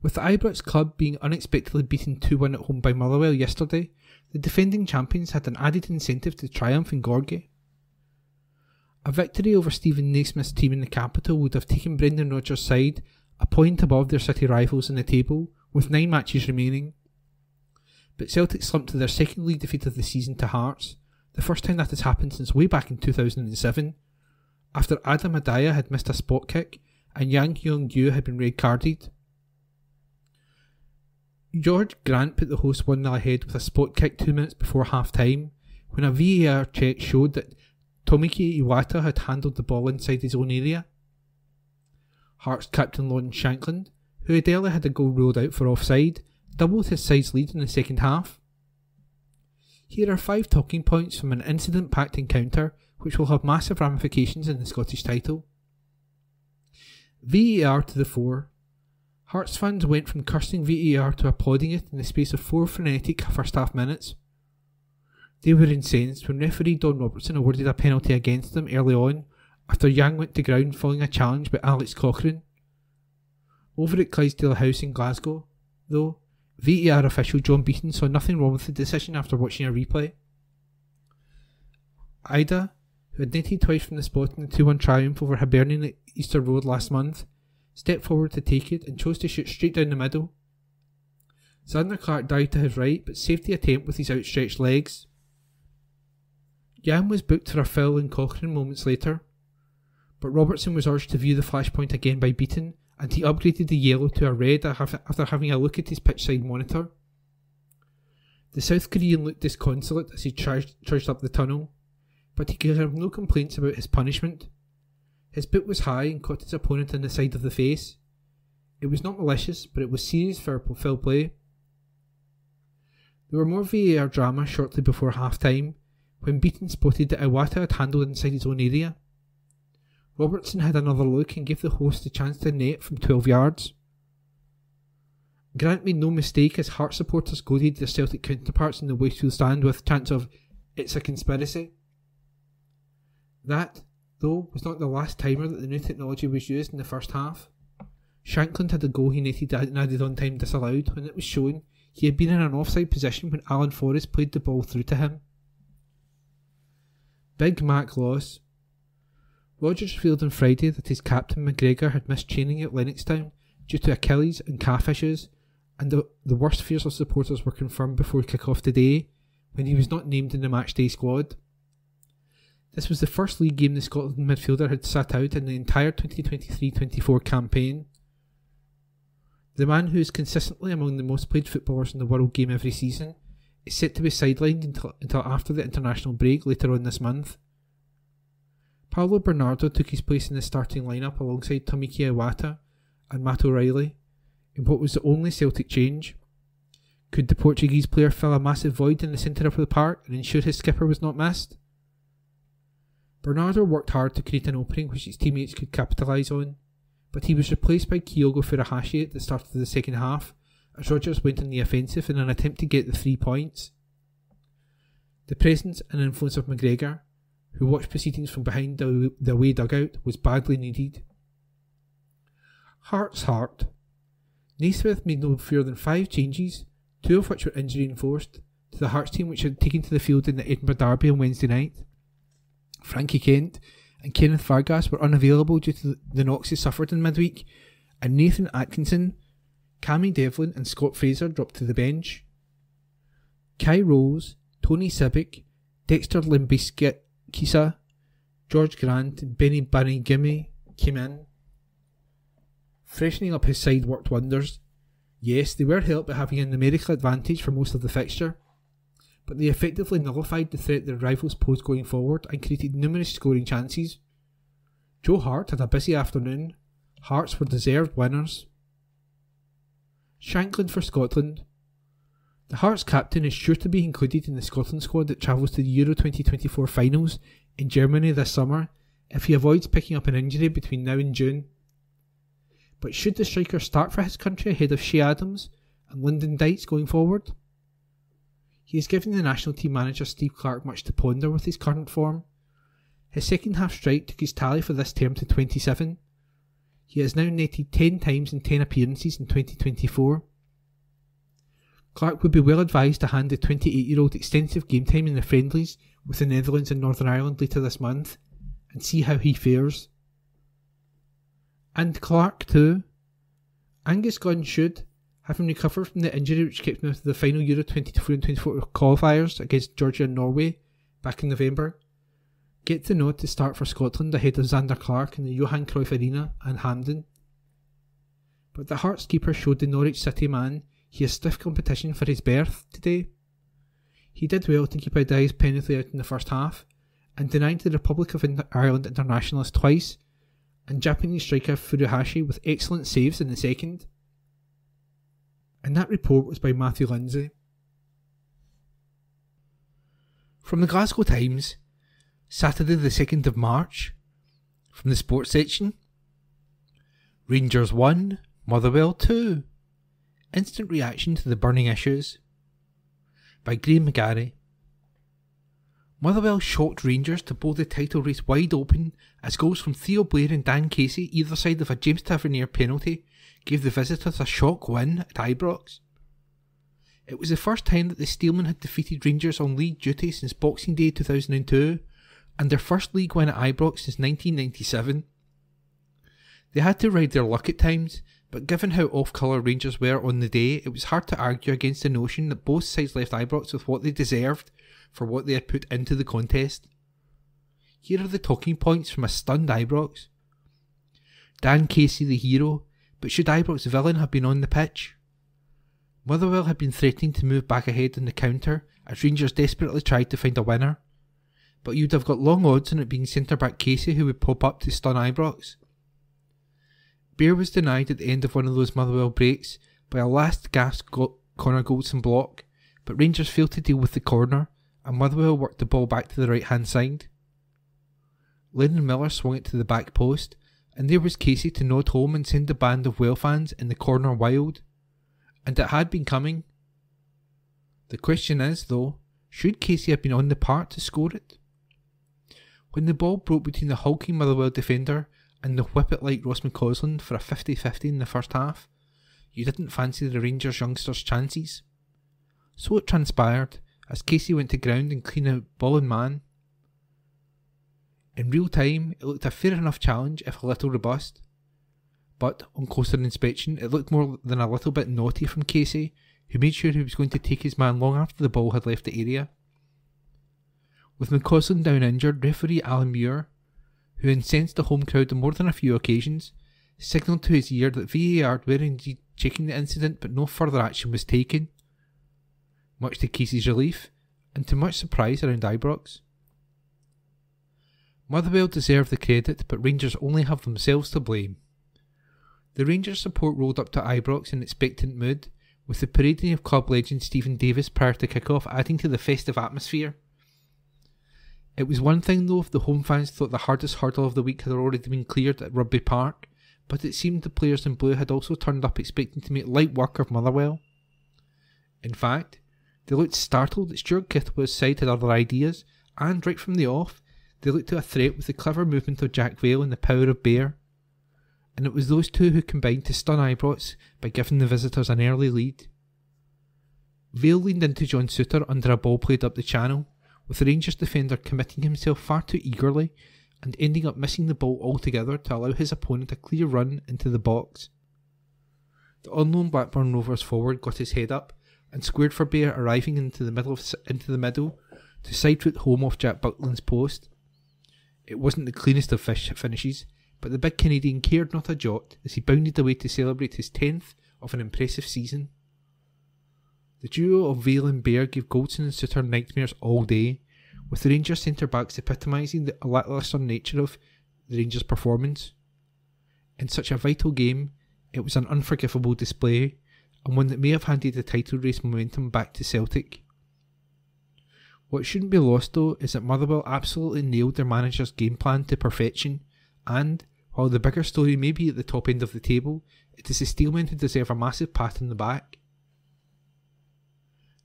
With the Ibrox club being unexpectedly beaten 2-1 at home by Motherwell yesterday, the defending champions had an added incentive to triumph in Gorgie. A victory over Stephen Naismith's team in the capital would have taken Brendan Rodgers' side a point above their city rivals in the table, with 9 matches remaining. But Celtic slumped to their second league defeat of the season to Hearts, the first time that has happened since way back in 2007, after Adam Adaya had missed a spot kick and Yang Hyung-Yu had been red carded. George Grant put the hosts 1-0 ahead with a spot kick 2 minutes before half time, when a VAR check showed that Tomiki Iwata had handled the ball inside his own area. Hearts captain Lawrence Shankland, who had earlier had a goal ruled out for offside, doubled his side's lead in the second half. Here are 5 talking points from an incident-packed encounter which will have massive ramifications in the Scottish title. VAR to the fore. Hearts fans went from cursing VAR to applauding it in the space of 4 frenetic first half minutes. They were incensed when referee Don Robertson awarded a penalty against them early on after Yang went to ground following a challenge by Alex Cochrane. Over at Clydesdale House in Glasgow, though, VAR official John Beaton saw nothing wrong with the decision after watching a replay. Ida, who had netted twice from the spot in the 2-1 triumph over Hibernian at Easter Road last month, stepped forward to take it and chose to shoot straight down the middle. Xander Clark dived to his right but saved the attempt with his outstretched legs. Yang was booked for a foul in Cochrane moments later, but Robertson was urged to view the flashpoint again by Beaton, and he upgraded the yellow to a red after having a look at his pitchside monitor. The South Korean looked disconsolate as he trudged up the tunnel, but he could have no complaints about his punishment. His boot was high and caught his opponent in the side of the face. It was not malicious, but it was serious foul play. There were more VAR drama shortly before half-time, when Beaton spotted that Iwata had handled inside his own area. Robertson had another look and gave the host a chance to net from 12 yards. Grant made no mistake as Hearts supporters goaded their Celtic counterparts in the Westfield stand with chants of "It's a conspiracy." That, though, was not the last timer that the new technology was used in the first half. Shankland had a goal he netted and added on time disallowed when it was shown he had been in an offside position when Alan Forrest played the ball through to him. Big Mac loss. Rodgers revealed on Friday that his captain McGregor had missed training at Lennoxtown due to Achilles and calf issues, and the worst fears of supporters were confirmed before kick-off today when he was not named in the matchday squad. This was the first league game the Scotland midfielder had sat out in the entire 2023-24 campaign. The man who is consistently among the most played footballers in the world game every season is set to be sidelined until after the international break later on this month. Paulo Bernardo took his place in the starting lineup alongside Tomiki Iwata and Matt O'Reilly in what was the only Celtic change. Could the Portuguese player fill a massive void in the centre of the park and ensure his skipper was not missed? Bernardo worked hard to create an opening which his teammates could capitalise on, but he was replaced by Kyogo Furuhashi at the start of the second half as Rodgers went on the offensive in an attempt to get the 3 points. The presence and influence of McGregor, who watched proceedings from behind the away dugout, was badly needed. Hearts. Naismith made no fewer than 5 changes, 2 of which were injury enforced, to the Hearts team which had taken to the field in the Edinburgh Derby on Wednesday night. Frankie Kent and Kenneth Vargas were unavailable due to the knocks they suffered in midweek, and Nathan Atkinson, Cammy Devlin and Scott Fraser dropped to the bench. Kai Rose, Tony Sibic, Dexter Limbiskisa, George Grant and Benny Banigime came in. Freshening up his side worked wonders. Yes, they were helped by having a numerical advantage for most of the fixture, but they effectively nullified the threat their rivals posed going forward and created numerous scoring chances. Joe Hart had a busy afternoon. Hearts were deserved winners. Shankland for Scotland. The Hearts captain is sure to be included in the Scotland squad that travels to the Euro 2024 finals in Germany this summer if he avoids picking up an injury between now and June. But should the striker start for his country ahead of Shea Adams and Lyndon Dykes going forward? He has given the national team manager Steve Clarke much to ponder with his current form. His second half strike took his tally for this term to 27. He has now netted 10 times in 10 appearances in 2024. Clarke would be well advised to hand the 28-year-old extensive game time in the friendlies with the Netherlands and Northern Ireland later this month and see how he fares. And Clarke too. Angus Gunn should, having recovered from the injury which kept him out of the final Euro 2024 qualifiers against Georgia and Norway back in November, get the nod to start for Scotland ahead of Zander Clark in the Johan Cruyff Arena and Hampden. But the Hearts keeper showed the Norwich City man he has stiff competition for his berth today. He did well to keep Adias penalty out in the first half and denied the Republic of Ireland internationalist twice, and Japanese striker Furuhashi with excellent saves in the second. And that report was by Matthew Lindsay. From the Glasgow Times, Saturday the 2nd of March, from the sports section. Rangers 1, Motherwell 2. Instant reaction to the burning issues. By Graham McGarry. Motherwell shocked Rangers to blow the title race wide open as goals from Theo Blair and Dan Casey either side of a James Tavernier penalty gave the visitors a shock win at Ibrox. It was the first time that the Steelmen had defeated Rangers on league duty since Boxing Day 2002 and their first league win at Ibrox since 1997. They had to ride their luck at times, but given how off-colour Rangers were on the day, it was hard to argue against the notion that both sides left Ibrox with what they deserved for what they had put into the contest. Here are the talking points from a stunned Ibrox. Dan Casey the hero, but should Ibrox villain have been on the pitch? Motherwell had been threatening to move back ahead on the counter as Rangers desperately tried to find a winner, but you'd have got long odds on it being centre-back Casey who would pop up to stun Ibrox. Bear was denied at the end of one of those Motherwell breaks by a last-gasp Connor Goldson block, but Rangers failed to deal with the corner, and Motherwell worked the ball back to the right-hand side. Lennon Miller swung it to the back post, and there was Casey to nod home and send the band of Well fans in the corner wild. And it had been coming. The question is, though, should Casey have been on the park to score it? When the ball broke between the hulking Motherwell defender and the whippet-like Ross McCausland for a 50-50 in the first half, you didn't fancy the Rangers youngsters' chances. So it transpired, as Casey went to ground and cleaned out ball and man. In real time, it looked a fair enough challenge, if a little robust. But, on closer inspection, it looked more than a little bit naughty from Casey, who made sure he was going to take his man long after the ball had left the area. With McCausland down injured, referee Alan Muir, who incensed the home crowd on more than a few occasions, signalled to his ear that VAR were indeed checking the incident, but no further action was taken, much to Casey's relief, and to much surprise around Ibrox. Motherwell deserve the credit, but Rangers only have themselves to blame. The Rangers support rolled up to Ibrox in expectant mood, with the parading of club legend Stephen Davis prior to kick-off adding to the festive atmosphere. It was one thing though if the home fans thought the hardest hurdle of the week had already been cleared at Rugby Park, but it seemed the players in blue had also turned up expecting to make light work of Motherwell. In fact, they looked startled that Stuart Kithwa's side had other ideas, and right from the off, they looked to a threat with the clever movement of Jack Vale and the power of Bear. And it was those two who combined to stun Ibrox by giving the visitors an early lead. Vale leaned into John Souttar under a ball played up the channel, with the Rangers defender committing himself far too eagerly and ending up missing the ball altogether to allow his opponent a clear run into the box. The unknown Blackburn Rovers forward got his head up and squared for Bear, arriving into the middle to side foot home off Jack Buckland's post. It wasn't the cleanest of finishes, but the big Canadian cared not a jot as he bounded away to celebrate his 10th of an impressive season. The duo of Vale and Bear gave Goldson and Souttar nightmares all day, with the Rangers centre-backs epitomising the lacklustre nature of the Rangers' performance. In such a vital game, it was an unforgivable display, and one that may have handed the title race momentum back to Celtic. What shouldn't be lost though is that Motherwell absolutely nailed their manager's game plan to perfection, and, while the bigger story may be at the top end of the table, it is the Steelmen who deserve a massive pat on the back.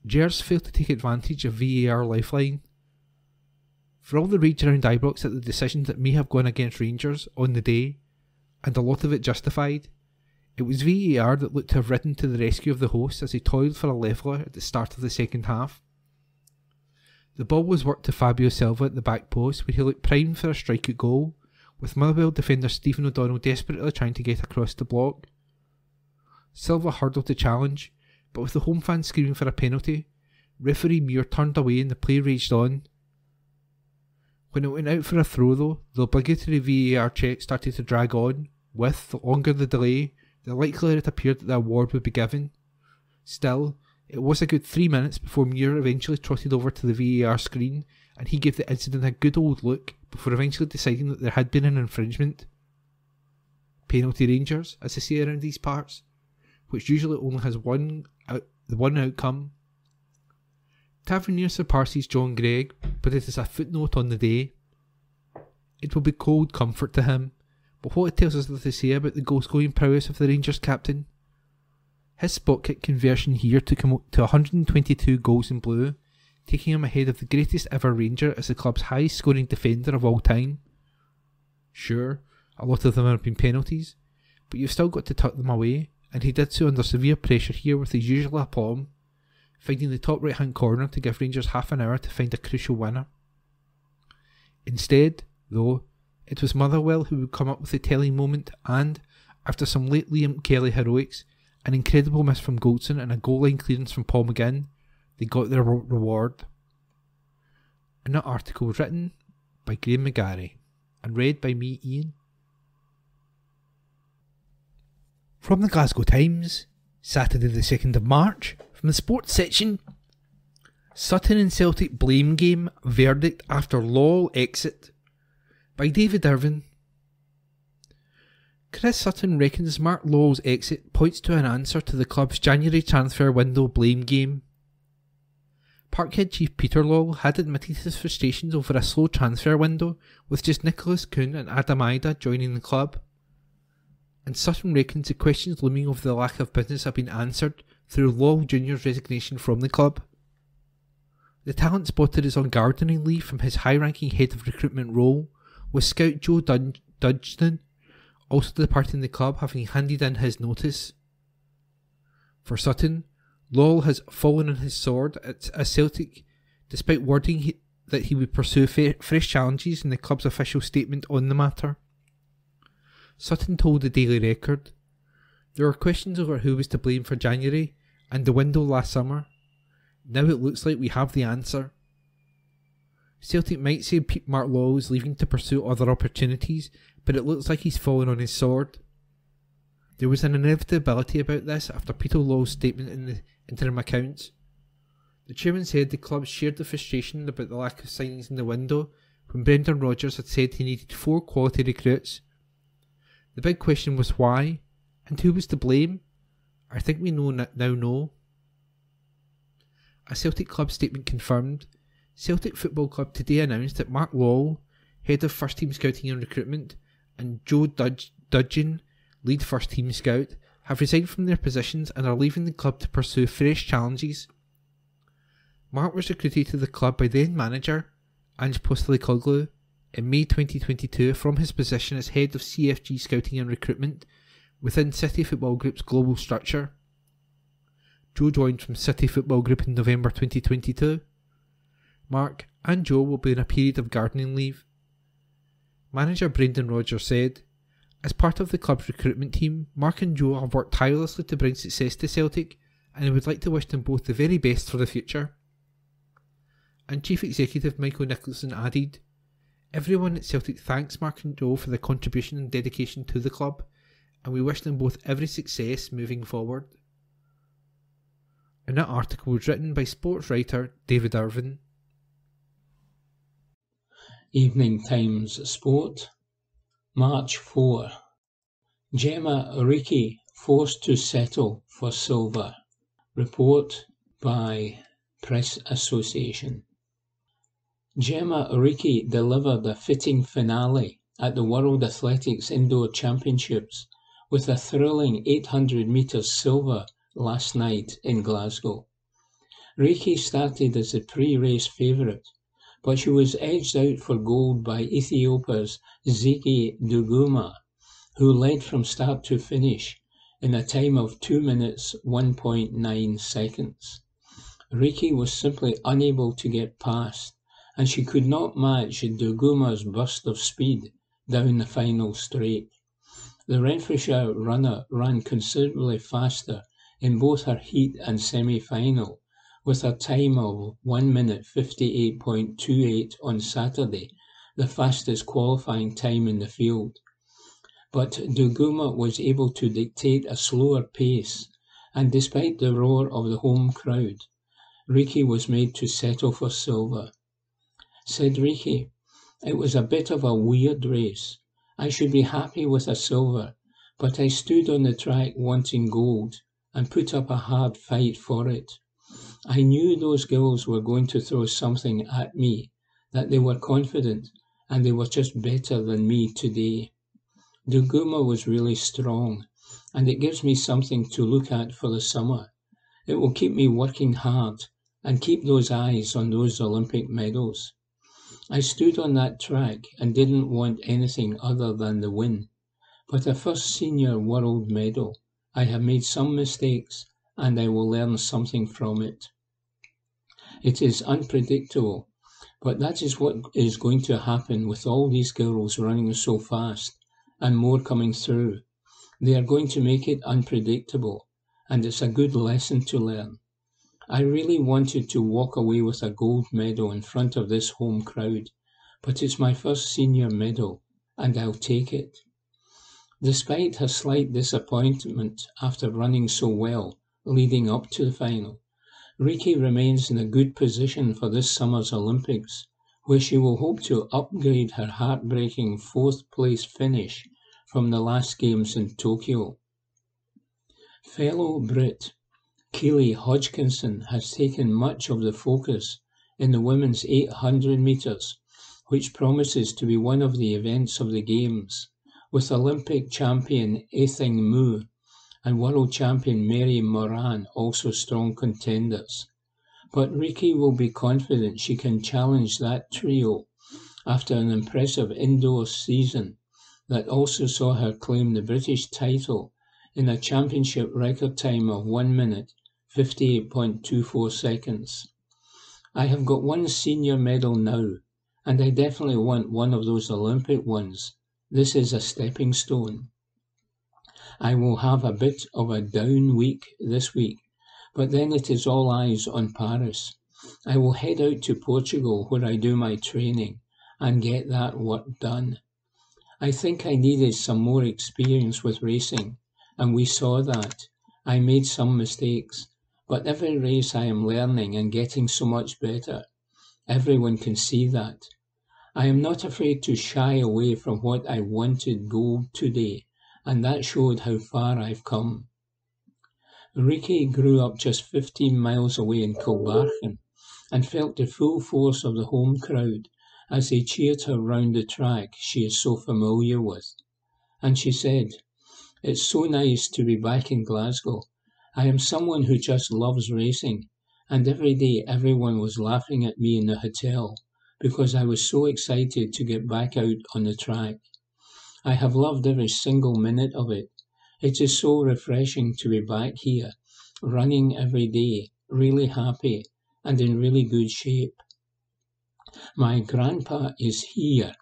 Gers failed to take advantage of VAR lifeline. For all the rage around Ibrox at the decisions that may have gone against Rangers on the day, and a lot of it justified, it was VAR that looked to have ridden to the rescue of the hosts as he toiled for a leveller at the start of the second half. The ball was worked to Fabio Silva at the back post, where he looked primed for a strike at goal, with Motherwell defender Stephen O'Donnell desperately trying to get across the block. Silva hurdled the challenge, but with the home fans screaming for a penalty, referee Muir turned away and the play raged on. When it went out for a throw though, the obligatory VAR check started to drag on, with, the longer the delay, the likelier it appeared that the award would be given. Still, it was a good 3 minutes before Muir eventually trotted over to the VAR screen, and he gave the incident a good old look before eventually deciding that there had been an infringement. Penalty Rangers, as they say around these parts, which usually only has one outcome. Tavernier surpasses John Gregg, but it is a footnote on the day. It will be cold comfort to him, but what it tells us to say about the goal-scoring prowess of the Rangers captain. His spot kick conversion here took him to 122 goals in blue, taking him ahead of the greatest ever Ranger as the club's highest scoring defender of all time. Sure, a lot of them have been penalties, but you've still got to tuck them away, and he did so under severe pressure here with his usual aplomb, finding the top right hand corner to give Rangers half an hour to find a crucial winner. Instead, though, it was Motherwell who would come up with the telling moment, and, after some late Liam Kelly heroics, an incredible miss from Goldson and a goal line clearance from Paul McGinn, they got their reward. An article written by Graham McGarry and read by me, Ian. From the Glasgow Times, Saturday the 2nd of March, from the sports section. Sutton and Celtic blame game, verdict after Law exit, by David Irvin. Chris Sutton reckons Mark Lowell's exit points to an answer to the club's January transfer window blame game. Parkhead chief Peter Lowell had admitted his frustrations over a slow transfer window, with just Nicholas Kuhn and Adam Ida joining the club. And Sutton reckons the questions looming over the lack of business have been answered through Lowell Jr.'s resignation from the club. The talent spotted is on gardening leave from his high-ranking head of recruitment role, with scout Joe Dudgeon also departing the club, having handed in his notice. For Sutton, Lowell has fallen on his sword at Celtic, despite wording that he would pursue fresh challenges in the club's official statement on the matter. Sutton told the Daily Record, "There were questions over who was to blame for January and the window last summer. Now it looks like we have the answer. Celtic might say Mark Lowell is leaving to pursue other opportunities, but it looks like he's fallen on his sword." There was an inevitability about this after Peter Lowell's statement in the interim accounts. The chairman said the club shared the frustration about the lack of signings in the window when Brendan Rodgers had said he needed 4 quality recruits. The big question was why, and who was to blame? I think we now know. A Celtic club statement confirmed, Celtic Football Club today announced that Mark Lowell, head of first team scouting and recruitment, and Joe Dudgeon, lead first team scout, have resigned from their positions and are leaving the club to pursue fresh challenges. Mark was recruited to the club by then manager Ange Postecoglou in May 2022 from his position as head of CFG scouting and recruitment within City Football Group's global structure. Joe joined from City Football Group in November 2022. Mark and Joe will be in a period of gardening leave. Manager Brendan Rodgers said, "As part of the club's recruitment team, Mark and Joe have worked tirelessly to bring success to Celtic, and I would like to wish them both the very best for the future." And Chief Executive Michael Nicholson added, "Everyone at Celtic thanks Mark and Joe for their contribution and dedication to the club, and we wish them both every success moving forward." And that article was written by sports writer David Irvin. Evening Times Sport, March 4. Gemma Ricci forced to settle for silver. Report by Press Association. Gemma Ricci delivered a fitting finale at the World Athletics Indoor Championships with a thrilling 800 metres silver last night in Glasgow. Ricci started as the pre-race favourite, but she was edged out for gold by Ethiopia's Ziggy Duguma, who led from start to finish in a time of 2 minutes 1.9 seconds. Ricci was simply unable to get past, and she could not match Duguma's burst of speed down the final straight. The Renfrewshire runner ran considerably faster in both her heat and semi-final, with a time of 1 minute 58.28 on Saturday, the fastest qualifying time in the field. But Duguma was able to dictate a slower pace, and despite the roar of the home crowd, Ricci was made to settle for silver. Said Ricci, "It was a bit of a weird race. I should be happy with a silver, but I stood on the track wanting gold and put up a hard fight for it. I knew those girls were going to throw something at me, that they were confident, and they were just better than me today. Duguma was really strong, and it gives me something to look at for the summer. It will keep me working hard and keep those eyes on those Olympic medals. I stood on that track and didn't want anything other than the win. But a first senior world medal, I have made some mistakes and I will learn something from it. It is unpredictable, but that is what is going to happen with all these girls running so fast and more coming through. They are going to make it unpredictable, and it's a good lesson to learn. I really wanted to walk away with a gold medal in front of this home crowd, but it's my first senior medal, and I'll take it." Despite her slight disappointment after running so well leading up to the final, Ricci remains in a good position for this summer's Olympics, where she will hope to upgrade her heartbreaking 4th place finish from the last Games in Tokyo. Fellow Brit Keely Hodgkinson has taken much of the focus in the women's 800 metres, which promises to be one of the events of the Games, with Olympic champion Athing Mu and world champion Mary Moran also strong contenders. But Riki will be confident she can challenge that trio after an impressive indoor season that also saw her claim the British title in a championship record time of 1 minute, 58.24 seconds. I have got one senior medal now, and I definitely want one of those Olympic ones. This is a stepping stone. I will have a bit of a down week this week, but then it is all eyes on Paris. I will head out to Portugal where I do my training and get that work done. I think I needed some more experience with racing, and we saw that. I made some mistakes, but every race I am learning and getting so much better. Everyone can see that. I am not afraid to shy away from what I wanted gold today, and that showed how far I've come. Riki grew up just 15 miles away in Kilbarchan and felt the full force of the home crowd as they cheered her round the track she is so familiar with. And she said, "It's so nice to be back in Glasgow. I am someone who just loves racing, and every day everyone was laughing at me in the hotel because I was so excited to get back out on the track. I have loved every single minute of it. It is so refreshing to be back here, running every day, really happy and in really good shape. My grandpa is here,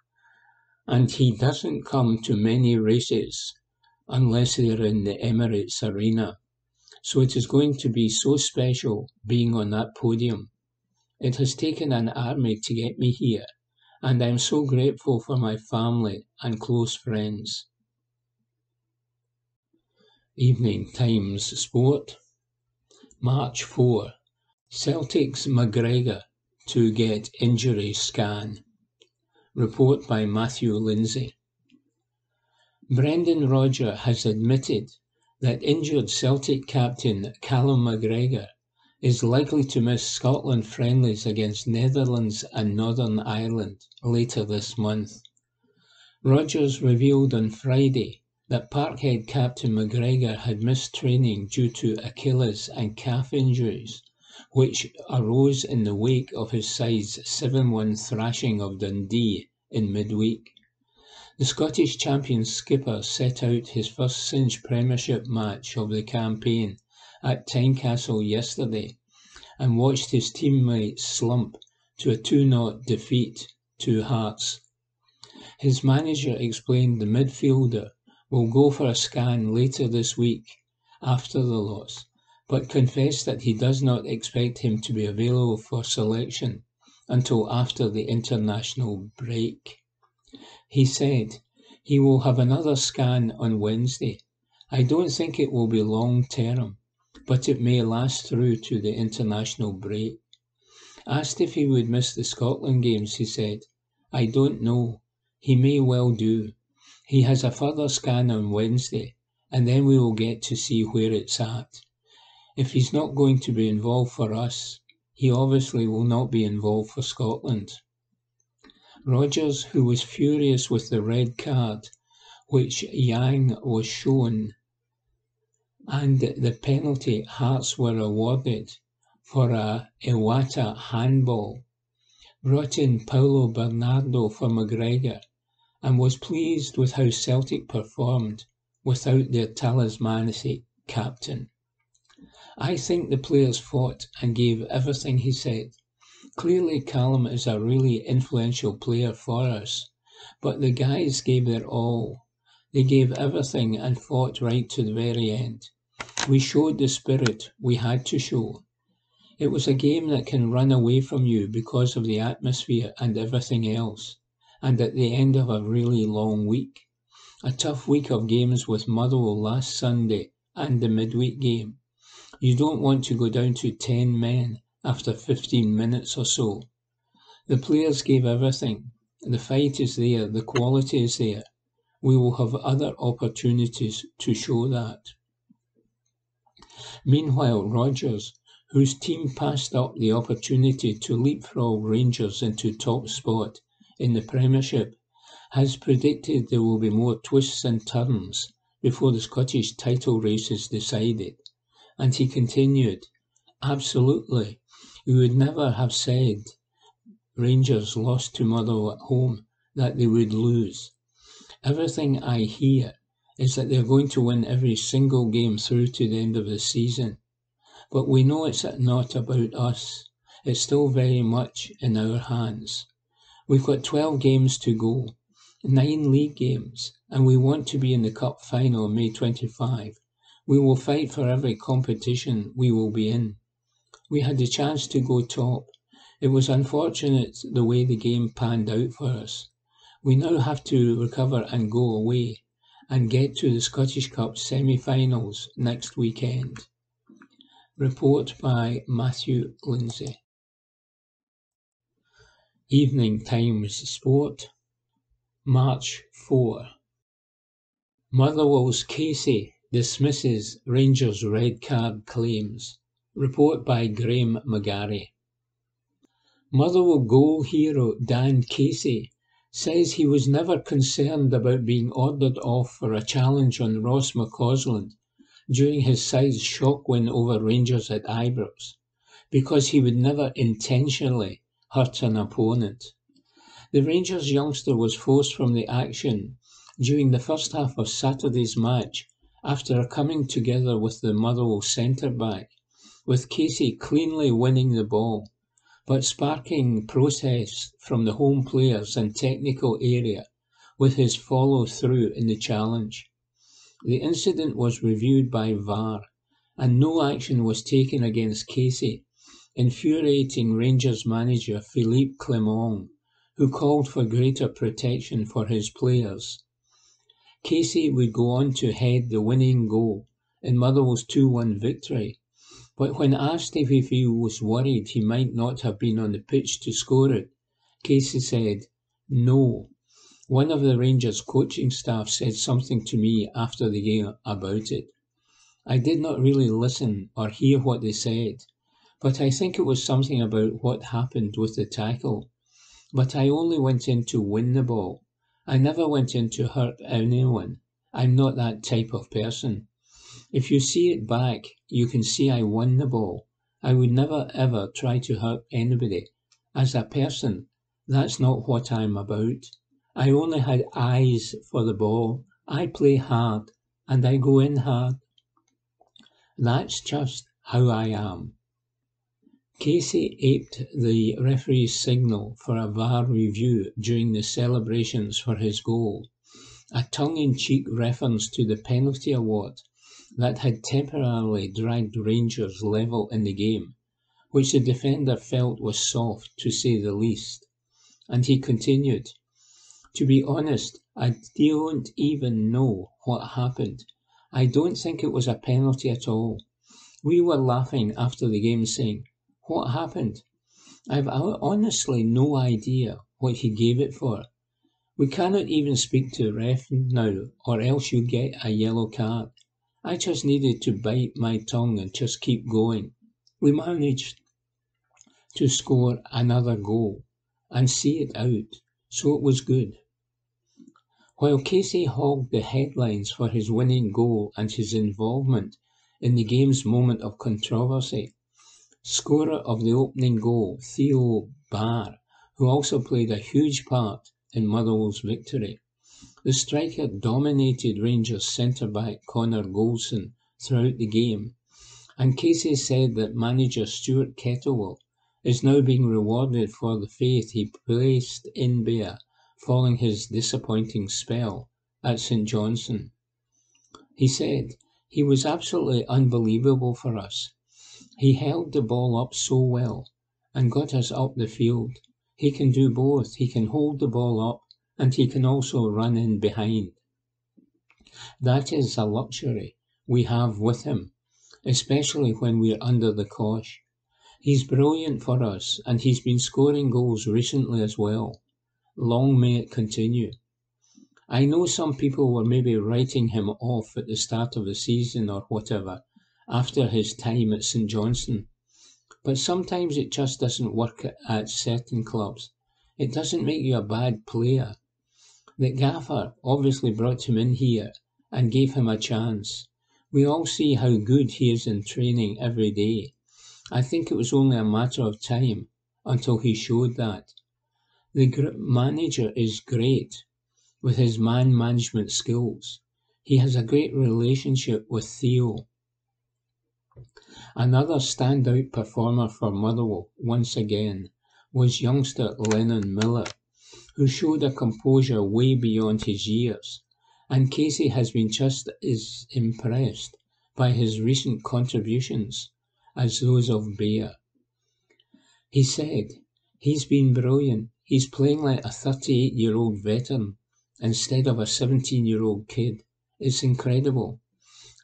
and he doesn't come to many races unless they're in the Emirates Arena. So it is going to be so special being on that podium. It has taken an army to get me here, and I am so grateful for my family and close friends." Evening Times Sport. March 4. Celtic's McGregor to get injury scan. Report by Matthew Lindsay. Brendan Rodgers has admitted that injured Celtic captain Callum McGregor is likely to miss Scotland friendlies against Netherlands and Northern Ireland later this month. Rodgers revealed on Friday that Parkhead captain McGregor had missed training due to Achilles and calf injuries, which arose in the wake of his side's 7-1 thrashing of Dundee in midweek. The Scottish champion skipper set out his first cinch premiership match of the campaign at Tynecastle yesterday and watched his teammates slump to a 2-0 defeat to Hearts. His manager explained the midfielder will go for a scan later this week after the loss, but confessed that he does not expect him to be available for selection until after the international break. He said he will have another scan on Wednesday. I don't think it will be long term, but it may last through to the international break. Asked if he would miss the Scotland games, he said, "I don't know. He may well do. He has a further scan on Wednesday, and then we will get to see where it's at. If he's not going to be involved for us, he obviously will not be involved for Scotland." Rodgers, who was furious with the red card which Yang was shown and the penalty Hearts were awarded for a Iwata handball, brought in Paulo Bernardo for McGregor and was pleased with how Celtic performed without their talismanic captain. "I think the players fought and gave everything," he said. "Clearly Callum is a really influential player for us, but the guys gave their all. They gave everything and fought right to the very end. We showed the spirit we had to show. It was a game that can run away from you because of the atmosphere and everything else, and at the end of a really long week. A tough week of games with Motherwell last Sunday and the midweek game. You don't want to go down to 10 men after 15 minutes or so. The players gave everything. The fight is there, the quality is there. We will have other opportunities to show that. Meanwhile, Rodgers, whose team passed up the opportunity to leapfrog Rangers into top spot in the Premiership, has predicted there will be more twists and turns before the Scottish title race is decided. And he continued, "Absolutely, we would never have said Rangers lost to Motherwell at home that they would lose. Everything I hear is that they're going to win every single game through to the end of the season. But we know it's not about us. It's still very much in our hands. We've got 12 games to go, 9 league games, and we want to be in the Cup final on May 25. We will fight for every competition we will be in. We had the chance to go top. It was unfortunate the way the game panned out for us. We now have to recover and go away and get to the Scottish Cup semi-finals next weekend." Report by Matthew Lindsay. Evening Times Sport, March 4. Motherwell's Casey dismisses Rangers' red card claims. Report by Graham McGarry. Motherwell goal hero Dan Casey says he was never concerned about being ordered off for a challenge on Ross McCausland during his side's shock win over Rangers at Ibrox, because he would never intentionally hurt an opponent. The Rangers youngster was forced from the action during the first half of Saturday's match after a coming together with the Motherwell centre-back, with Casey cleanly winning the ball, but sparking protests from the home players and technical area with his follow-through in the challenge. The incident was reviewed by VAR, and no action was taken against Casey, infuriating Rangers manager Philippe Clement, who called for greater protection for his players. Casey would go on to head the winning goal in Motherwell's 2-1 victory, but when asked if he was worried he might not have been on the pitch to score it, Casey said, "No. One of the Rangers coaching staff said something to me after the game about it. I did not really listen or hear what they said, but I think it was something about what happened with the tackle. But I only went in to win the ball. I never went in to hurt anyone. I'm not that type of person. If you see it back, you can see I won the ball. I would never ever try to hurt anybody. As a person, that's not what I'm about. I only had eyes for the ball. I play hard, and I go in hard. That's just how I am." Casey aped the referee's signal for a VAR review during the celebrations for his goal, a tongue-in-cheek reference to the penalty award that had temporarily dragged Rangers level in the game, which the defender felt was soft, to say the least. And he continued, "To be honest, I don't even know what happened. I don't think it was a penalty at all. We were laughing after the game saying, 'What happened?' I've honestly no idea what he gave it for. We cannot even speak to the ref now, or else you get a yellow card. I just needed to bite my tongue and just keep going. We managed to score another goal and see it out, so it was good." While Casey hogged the headlines for his winning goal and his involvement in the game's moment of controversy, scorer of the opening goal, Theo Barr, who also played a huge part in Motherwell's victory, the striker dominated Rangers centre-back Connor Goldson throughout the game, and Casey said that manager Stuart Kettlewell is now being rewarded for the faith he placed in Bear following his disappointing spell at St Johnstone. He said, "He was absolutely unbelievable for us. He held the ball up so well and got us up the field. He can do both. He can hold the ball up and he can also run in behind. That is a luxury we have with him, especially when we're under the cosh. He's brilliant for us and he's been scoring goals recently as well. Long may it continue." I know some people were maybe writing him off at the start of the season or whatever, after his time at St Johnstone. But sometimes it just doesn't work at certain clubs. It doesn't make you a bad player. The gaffer obviously brought him in here and gave him a chance. We all see how good he is in training every day. I think it was only a matter of time until he showed that. The manager is great with his man management skills. He has a great relationship with Theo. Another standout performer for Motherwell, once again, was youngster Lennon Miller, who showed a composure way beyond his years, and Casey has been just as impressed by his recent contributions as those of Bear. He said, "He's been brilliant. He's playing like a 38-year-old veteran instead of a 17-year-old kid. It's incredible.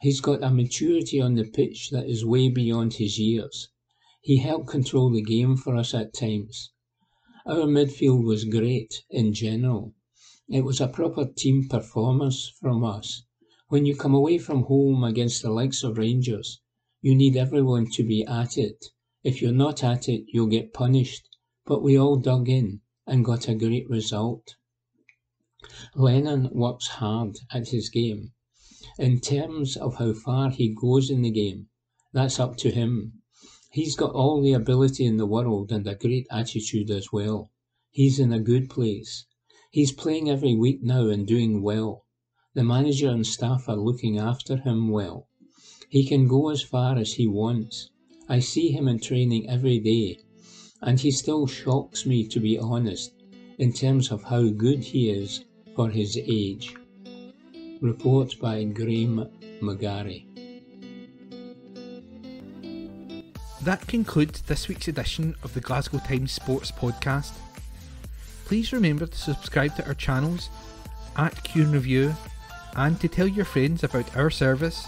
He's got a maturity on the pitch that is way beyond his years. He helped control the game for us at times. Our midfield was great in general. It was a proper team performance from us. When you come away from home against the likes of Rangers, you need everyone to be at it. If you're not at it, you'll get punished. But we all dug in and got a great result." Lennon works hard at his game. In terms of how far he goes in the game, that's up to him. He's got all the ability in the world and a great attitude as well. He's in a good place. He's playing every week now and doing well. The manager and staff are looking after him well. He can go as far as he wants. I see him in training every day, and he still shocks me, to be honest, in terms of how good he is for his age. Report by Graham McGarry. That concludes this week's edition of the Glasgow Times Sports Podcast. Please remember to subscribe to our channels at Q and Review and to tell your friends about our service